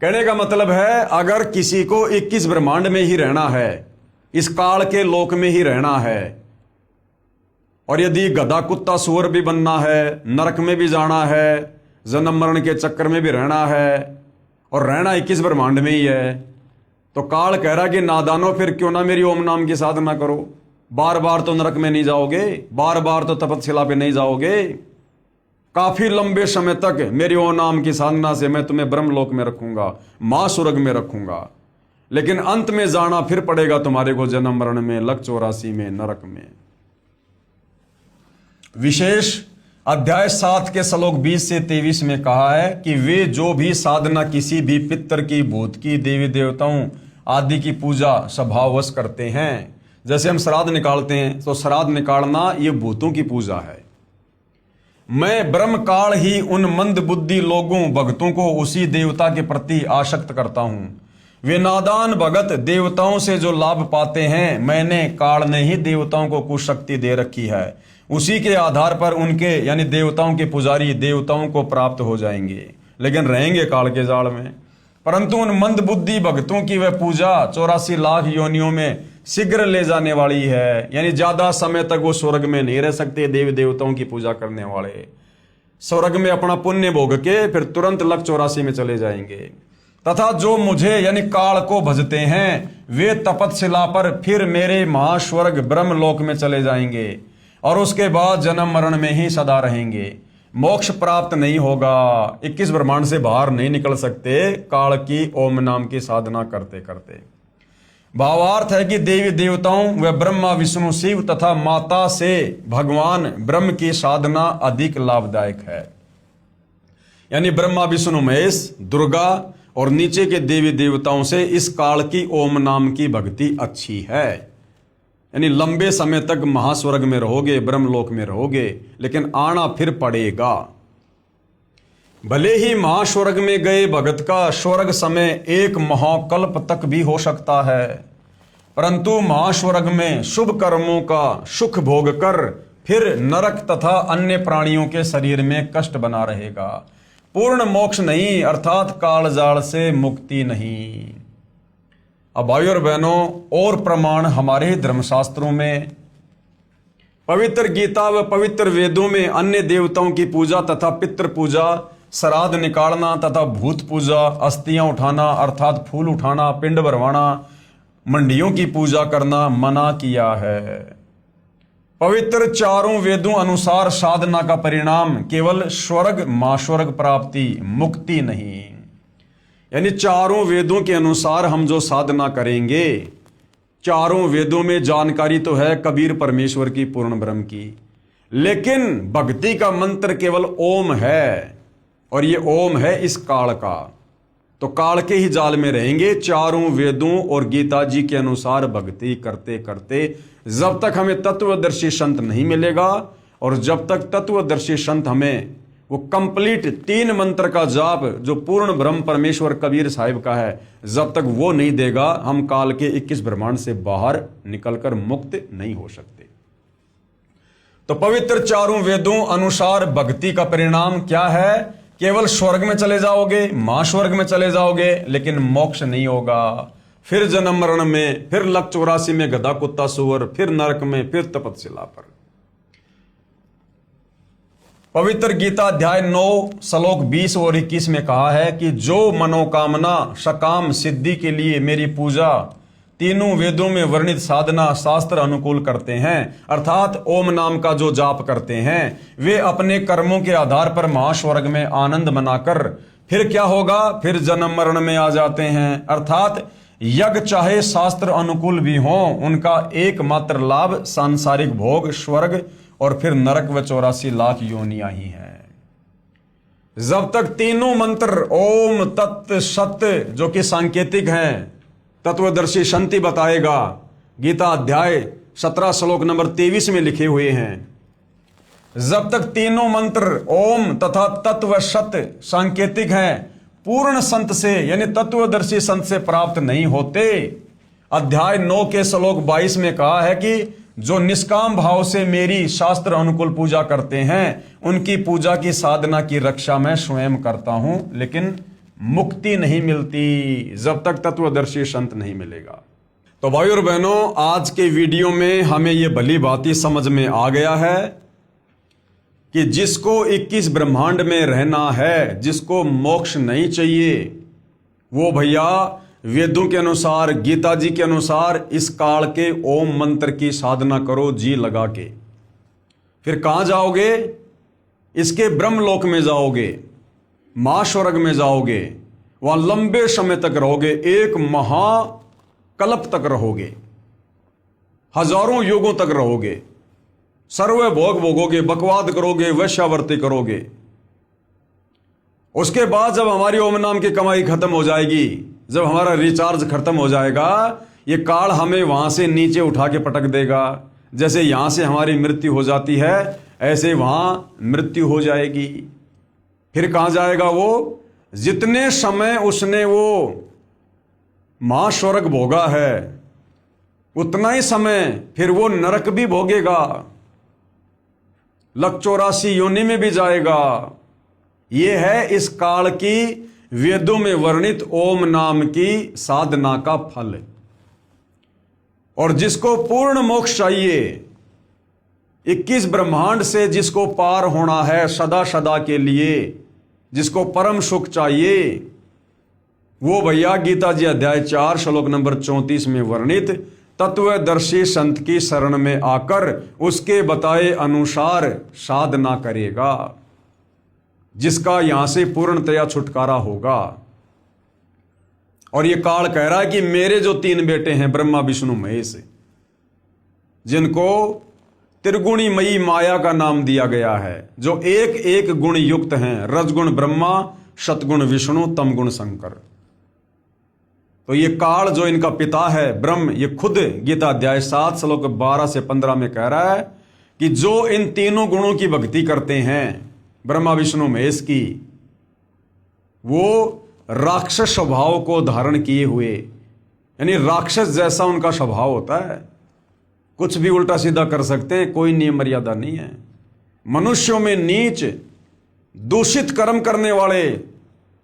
कहने का मतलब है, अगर किसी को 21 ब्रह्मांड में ही रहना है, इस काल के लोक में ही रहना है, और यदि गधा कुत्ता सुअर भी बनना है, नरक में भी जाना है, जन्म मरण के चक्कर में भी रहना है, और रहना 21 ब्रह्मांड में ही है, तो काल कह रहा कि नादानो फिर क्यों ना मेरी ओम नाम की साधना करो। बार बार तो नरक में नहीं जाओगे, बार बार तो तपस्या पे नहीं जाओगे, काफी लंबे समय तक मेरी ओम नाम की साधना से मैं तुम्हें ब्रह्मलोक में रखूंगा, मां स्वर्ग में रखूंगा, लेकिन अंत में जाना फिर पड़ेगा तुम्हारे को जन्म मरण में, लक 84 में, नरक में। विशेष अध्याय 7 के श्लोक 20 से 23 में कहा है कि वे जो भी साधना किसी भी पितर की, भूत की, देवी देवताओं आदि की पूजा स्वभाववश करते हैं, जैसे हम श्राद्ध निकालते हैं तो श्राद्ध निकालना ये भूतों की पूजा है। मैं ब्रह्म काल ही उन मंद बुद्धि लोगों, भक्तों को उसी देवता के प्रति आसक्त करता हूं। वे नादान भगत देवताओं से जो लाभ पाते हैं, मैंने काल ने ही देवताओं को कुछ शक्ति दे रखी है, उसी के आधार पर उनके यानी देवताओं के पुजारी देवताओं को प्राप्त हो जाएंगे। लेकिन रहेंगे काल के जाल में। परंतु उन मंद बुद्धि भक्तों की वह पूजा 84 लाख योनियों में शीघ्र ले जाने वाली है, यानी ज्यादा समय तक वो स्वर्ग में नहीं रह सकते। देवी देवताओं की पूजा करने वाले स्वर्ग में अपना पुण्य भोग के फिर तुरंत लक 84 में चले जाएंगे। तथा जो मुझे यानी काल को भजते हैं वे तपतशिला पर फिर मेरे महास्वर्ग ब्रह्मलोक में चले जाएंगे और उसके बाद जन्म मरण में ही सदा रहेंगे। मोक्ष प्राप्त नहीं होगा, 21 ब्रह्मांड से बाहर नहीं निकल सकते काल की ओम नाम की साधना करते करते। भावार्थ है कि देवी देवताओं व ब्रह्मा विष्णु शिव तथा माता से भगवान ब्रह्म की साधना अधिक लाभदायक है। यानी ब्रह्मा विष्णु महेश दुर्गा और नीचे के देवी देवताओं से इस काल की ओम नाम की भक्ति अच्छी है। यानी लंबे समय तक महास्वर्ग में रहोगे, ब्रह्मलोक में रहोगे, लेकिन आना फिर पड़ेगा। भले ही महास्वर्ग में गए भगत का स्वर्ग समय एक महाकल्प तक भी हो सकता है, परंतु महास्वर्ग में शुभ कर्मों का सुख भोग कर फिर नरक तथा अन्य प्राणियों के शरीर में कष्ट बना रहेगा। पूर्ण मोक्ष नहीं, अर्थात कालजाल से मुक्ति नहीं। अब भाइयों और बहनों, और प्रमाण हमारे धर्मशास्त्रों में, पवित्र गीता व पवित्र वेदों में अन्य देवताओं की पूजा तथा पितृ पूजा, श्राद्ध निकालना तथा भूत पूजा, अस्थियां उठाना अर्थात फूल उठाना, पिंड भरवाना, मंडियों की पूजा करना मना किया है। पवित्र चारों वेदों अनुसार साधना का परिणाम केवल स्वर्ग महास्वर्ग प्राप्ति, मुक्ति नहीं। यानी चारों वेदों के अनुसार हम जो साधना करेंगे, चारों वेदों में जानकारी तो है कबीर परमेश्वर की, पूर्ण ब्रह्म की, लेकिन भक्ति का मंत्र केवल ओम है, और ये ओम है इस काल का। तो काल के ही जाल में रहेंगे चारों वेदों और गीता जी के अनुसार भक्ति करते करते, जब तक हमें तत्वदर्शी संत नहीं मिलेगा, और जब तक तत्वदर्शी संत हमें वो कंप्लीट 3 मंत्र का जाप जो पूर्ण ब्रह्म परमेश्वर कबीर साहिब का है, जब तक वो नहीं देगा, हम काल के 21 ब्रह्मांड से बाहर निकलकर मुक्त नहीं हो सकते। तो पवित्र चारों वेदों अनुसार भक्ति का परिणाम क्या है? केवल स्वर्ग में चले जाओगे, महास्वर्ग में चले जाओगे, लेकिन मोक्ष नहीं होगा। फिर जन्म मरण में, फिर लक 84 में गधा कुत्ता सुअर, फिर नरक में, फिर तपतशिला पर। पवित्र गीता अध्याय 9 श्लोक 20 और 21 में कहा है कि जो मनोकामना सकाम सिद्धि के लिए मेरी पूजा तीनों वेदों में वर्णित साधना शास्त्र अनुकूल करते हैं, अर्थात ओम नाम का जो जाप करते हैं, वे अपने कर्मों के आधार पर महास्वर्ग में आनंद मनाकर फिर क्या होगा? फिर जन्म मरण में आ जाते हैं। अर्थात यज्ञ चाहे शास्त्र अनुकूल भी हो, उनका एकमात्र लाभ सांसारिक भोग, स्वर्ग और फिर नरक व 84 लाख योनियां ही हैं। जब तक तीनों मंत्र ओम तत् सत्य जो कि सांकेतिक हैं, तत्वदर्शी शांति बताएगा, गीता अध्याय 17 श्लोक नंबर 23 में लिखे हुए हैं। जब तक तीनों मंत्र ओम तथा तत्व सत्य सांकेतिक हैं, पूर्ण संत से यानी तत्वदर्शी संत से प्राप्त नहीं होते। अध्याय 9 के श्लोक 22 में कहा है कि जो निष्काम भाव से मेरी शास्त्र अनुकूल पूजा करते हैं, उनकी पूजा की साधना की रक्षा मैं स्वयं करता हूं, लेकिन मुक्ति नहीं मिलती जब तक तत्वदर्शी संत नहीं मिलेगा। तो भाइयों और बहनों, आज के वीडियो में हमें यह भली भांति समझ में आ गया है कि जिसको 21 ब्रह्मांड में रहना है, जिसको मोक्ष नहीं चाहिए, वो भैया वेदों के अनुसार, गीता जी के अनुसार इस काल के ओम मंत्र की साधना करो जी लगा के। फिर कहां जाओगे? इसके ब्रह्मलोक में जाओगे, महास्वर्ग में जाओगे, वहां लंबे समय तक रहोगे, एक महाकल्प तक रहोगे, हजारों युगों तक रहोगे, सर्व भोग भोगोगे, बकवाद करोगे, वैश्यावर्ती करोगे। उसके बाद जब हमारी ओम नाम की कमाई खत्म हो जाएगी, जब हमारा रिचार्ज खत्म हो जाएगा, ये काल हमें वहां से नीचे उठा के पटक देगा। जैसे यहां से हमारी मृत्यु हो जाती है, ऐसे वहां मृत्यु हो जाएगी। फिर कहां जाएगा वो? जितने समय उसने वो महास्वर्ग भोगा है, उतना ही समय फिर वो नरक भी भोगेगा, लक 84 योनि में भी जाएगा। ये है इस काल की वेदों में वर्णित ओम नाम की साधना का फल। और जिसको पूर्ण मोक्ष चाहिए, 21 ब्रह्मांड से जिसको पार होना है सदा सदा के लिए, जिसको परम सुख चाहिए, वो भैया गीता जी अध्याय 4 श्लोक नंबर 34 में वर्णित तत्वदर्शी संत की शरण में आकर उसके बताए अनुसार साधना करेगा, जिसका यहां से पूर्णतया छुटकारा होगा। और ये काल कह रहा है कि मेरे जो 3 बेटे हैं ब्रह्मा विष्णु महेश, जिनको त्रिगुणी मयी माया का नाम दिया गया है, जो एक एक गुण युक्त हैं, रजगुण ब्रह्मा, सतगुण विष्णु, तमगुण शंकर। तो ये काल जो इनका पिता है ब्रह्म, ये खुद गीता अध्याय 7 श्लोक 12 से 15 में कह रहा है कि जो इन तीनों गुणों की भक्ति करते हैं ब्रह्मा विष्णु महेश की, वो राक्षस स्वभाव को धारण किए हुए, यानी राक्षस जैसा उनका स्वभाव होता है, कुछ भी उल्टा सीधा कर सकते हैं, कोई नियम मर्यादा नहीं है। मनुष्यों में नीच दूषित कर्म करने वाले,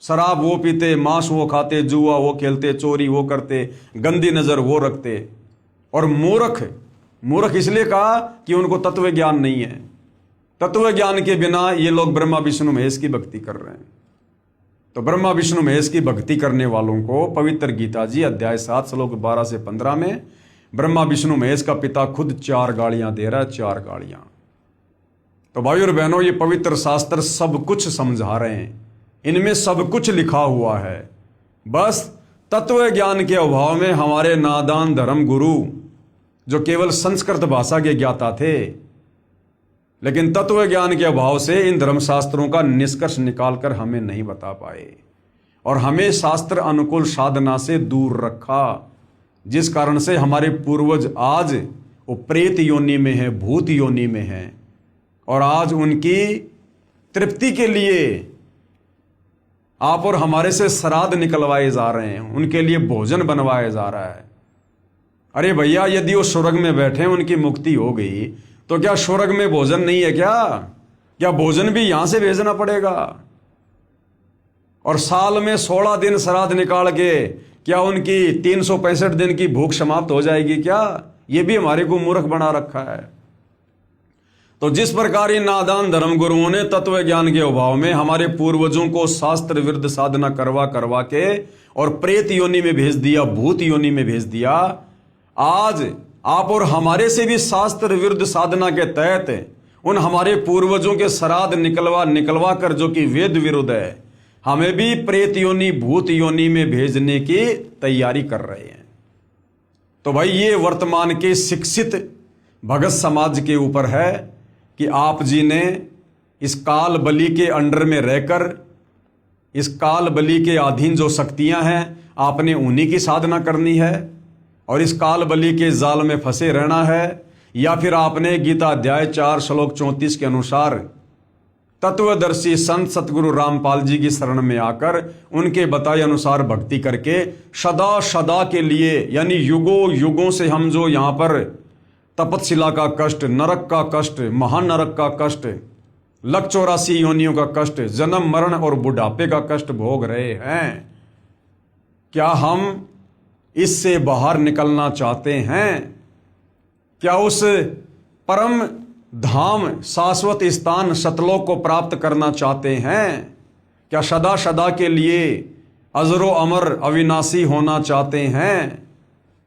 शराब वो पीते, मांस वो खाते, जुआ वो खेलते, चोरी वो करते, गंदी नजर वो रखते। और मूर्ख इसलिए कहा कि उनको तत्व ज्ञान नहीं है। तत्व ज्ञान के बिना ये लोग ब्रह्मा विष्णु महेश की भक्ति कर रहे हैं। तो ब्रह्मा विष्णु महेश की भक्ति करने वालों को पवित्र गीता जी अध्याय 7 श्लोक 12 से 15 में ब्रह्मा विष्णु महेश का पिता खुद 4 गालियां दे रहा है, 4 गालियां। तो भाई और बहनों, ये पवित्र शास्त्र सब कुछ समझा रहे हैं, इनमें सब कुछ लिखा हुआ है। बस तत्व ज्ञान के अभाव में हमारे नादान धर्म गुरु, जो केवल संस्कृत भाषा के ज्ञाता थे, लेकिन तत्व ज्ञान के अभाव से इन धर्मशास्त्रों का निष्कर्ष निकालकर हमें नहीं बता पाए और हमें शास्त्र अनुकूल साधना से दूर रखा, जिस कारण से हमारे पूर्वज आज वो प्रेत योनि में है, भूत योनि में है, और आज उनकी तृप्ति के लिए आप और हमारे से श्राद्ध निकलवाए जा रहे हैं, उनके लिए भोजन बनवाया जा रहा है। अरे भैया, यदि वो स्वर्ग में बैठे, उनकी मुक्ति हो गई, तो क्या स्वर्ग में भोजन नहीं है क्या भोजन भी यहां से भेजना पड़ेगा? और साल में 16 दिन श्राद्ध निकाल के क्या उनकी 365 दिन की भूख समाप्त हो जाएगी क्या? ये भी हमारे को मूर्ख बना रखा है। तो जिस प्रकार इन नादान धर्म गुरुओं ने तत्व ज्ञान के अभाव में हमारे पूर्वजों को शास्त्र विरुद्ध साधना करवा के और प्रेत योनि में भेज दिया, भूत योनि में भेज दिया, आज आप और हमारे से भी शास्त्र विरुद्ध साधना के तहत उन हमारे पूर्वजों के श्राद्ध निकलवा कर, जो कि वेद विरुद्ध है, हमें भी प्रेत योनि, भूत योनि में भेजने की तैयारी कर रहे हैं। तो भाई, ये वर्तमान के शिक्षित भगत समाज के ऊपर है कि आप जी ने इस काल बलि के अंडर में रहकर, इस काल बलि के अधीन जो शक्तियां हैं, आपने उन्हीं की साधना करनी है और इस काल बलि के जाल में फंसे रहना है, या फिर आपने गीता अध्याय 4 श्लोक 34 के अनुसार तत्वदर्शी संत सतगुरु रामपाल जी की शरण में आकर उनके बताए अनुसार भक्ति करके सदा सदा के लिए, यानी युगों युगों से हम जो यहाँ पर तपतशिला का कष्ट, नरक का कष्ट, महानरक का कष्ट, 184 योनियों का कष्ट, जन्म मरण और बुढ़ापे का कष्ट भोग रहे हैं, क्या हम इससे बाहर निकलना चाहते हैं? क्या उस परम धाम, शाश्वत स्थान, सतलोक को प्राप्त करना चाहते हैं? क्या सदा सदा के लिए अजरो अमर अविनाशी होना चाहते हैं?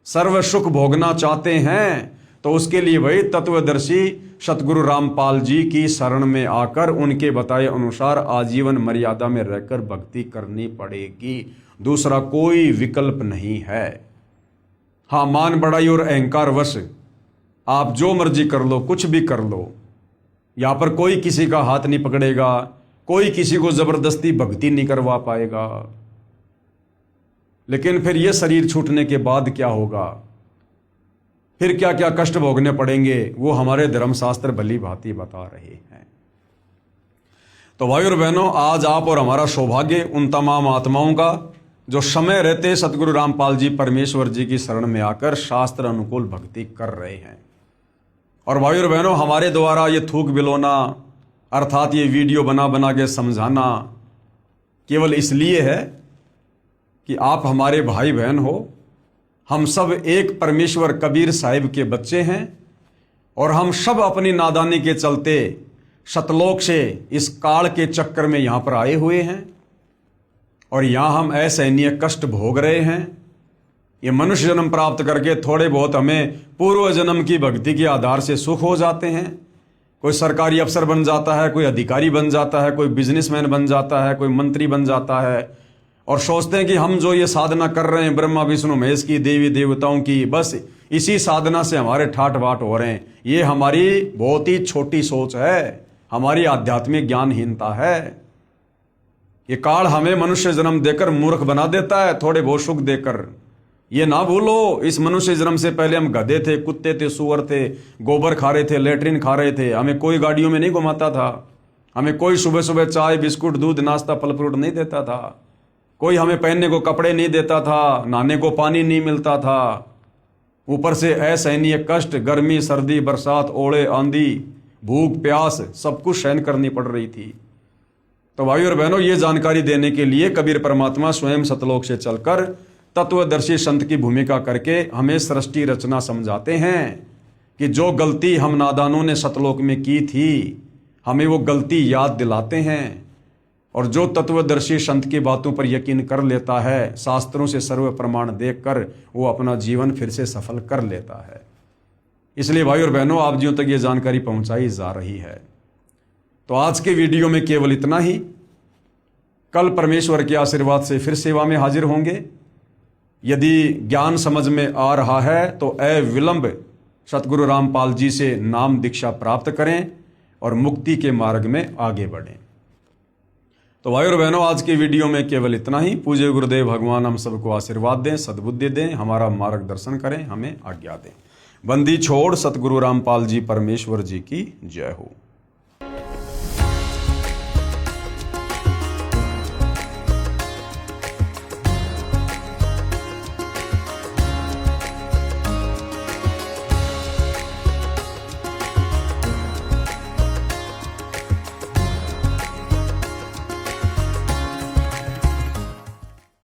सर्व सुख भोगना चाहते हैं? तो उसके लिए भाई तत्वदर्शी सतगुरु रामपाल जी की शरण में आकर उनके बताए अनुसार आजीवन मर्यादा में रहकर भक्ति करनी पड़ेगी। दूसरा कोई विकल्प नहीं है। हाँ, मान बढ़ाई और अहंकार वश आप जो मर्जी कर लो, कुछ भी कर लो, यहां पर कोई किसी का हाथ नहीं पकड़ेगा, कोई किसी को जबरदस्ती भक्ति नहीं करवा पाएगा। लेकिन फिर यह शरीर छूटने के बाद क्या होगा, फिर क्या क्या कष्ट भोगने पड़ेंगे, वो हमारे धर्मशास्त्र भली भांति बता रहे हैं। तो भाई और बहनों, आज आप और हमारा सौभाग्य उन तमाम आत्माओं का जो समय रहते सतगुरु रामपाल जी परमेश्वर जी की शरण में आकर शास्त्र अनुकूल भक्ति कर रहे हैं। और भाई और बहनों, हमारे द्वारा ये थूक बिलोना, अर्थात ये वीडियो बना बना के समझाना केवल इसलिए है कि आप हमारे भाई बहन हो। हम सब एक परमेश्वर कबीर साहिब के बच्चे हैं और हम सब अपनी नादानी के चलते सतलोक से इस काल के चक्कर में यहाँ पर आए हुए हैं और यहाँ हम असहनीय कष्ट भोग रहे हैं। ये मनुष्य जन्म प्राप्त करके थोड़े बहुत हमें पूर्व जन्म की भक्ति के आधार से सुख हो जाते हैं। कोई सरकारी अफसर बन जाता है, कोई अधिकारी बन जाता है, कोई बिजनेसमैन बन जाता है, कोई मंत्री बन जाता है और सोचते हैं कि हम जो ये साधना कर रहे हैं ब्रह्मा विष्णु महेश की, देवी देवताओं की, बस इसी साधना से हमारे ठाट बाट हो रहे हैं। ये हमारी बहुत ही छोटी सोच है, हमारी आध्यात्मिक ज्ञानहीनता है। ये काल हमें मनुष्य जन्म देकर मूर्ख बना देता है, थोड़े बहुत सुख देकर। ये ना भूलो, इस मनुष्य जन्म से पहले हम गधे थे, कुत्ते थे, सुअर थे, गोबर खा रहे थे, लेटरिन खा रहे थे। हमें कोई गाड़ियों में नहीं घुमाता था, हमें कोई सुबह सुबह चाय बिस्कुट दूध नाश्ता फल फ्रूट नहीं देता था, कोई हमें पहनने को कपड़े नहीं देता था, नहाने को पानी नहीं मिलता था। ऊपर से असहनीय कष्ट, गर्मी सर्दी बरसात ओले आंधी भूख प्यास सब कुछ सहन करनी पड़ रही थी। तो भाई और बहनों, ये जानकारी देने के लिए कबीर परमात्मा स्वयं सतलोक से चलकर तत्वदर्शी संत की भूमिका करके हमें सृष्टि रचना समझाते हैं कि जो गलती हम नादानों ने सतलोक में की थी हमें वो गलती याद दिलाते हैं। और जो तत्वदर्शी संत की बातों पर यकीन कर लेता है, शास्त्रों से सर्व प्रमाण देखकर वो अपना जीवन फिर से सफल कर लेता है। इसलिए भाई और बहनों, आप जियों तक ये जानकारी पहुंचाई जा रही है। तो आज के वीडियो में केवल इतना ही। कल परमेश्वर के आशीर्वाद से फिर सेवा में हाजिर होंगे। यदि ज्ञान समझ में आ रहा है तो अविलंब सतगुरु रामपाल जी से नाम दीक्षा प्राप्त करें और मुक्ति के मार्ग में आगे बढ़ें। तो भाई और बहनों, आज की वीडियो में केवल इतना ही। पूज्य गुरुदेव भगवान हम सबको आशीर्वाद दें, सद्बुद्धि दें, हमारा मार्गदर्शन करें, हमें आज्ञा दें। बंदी छोड़ सतगुरु रामपाल जी परमेश्वर जी की जय हो।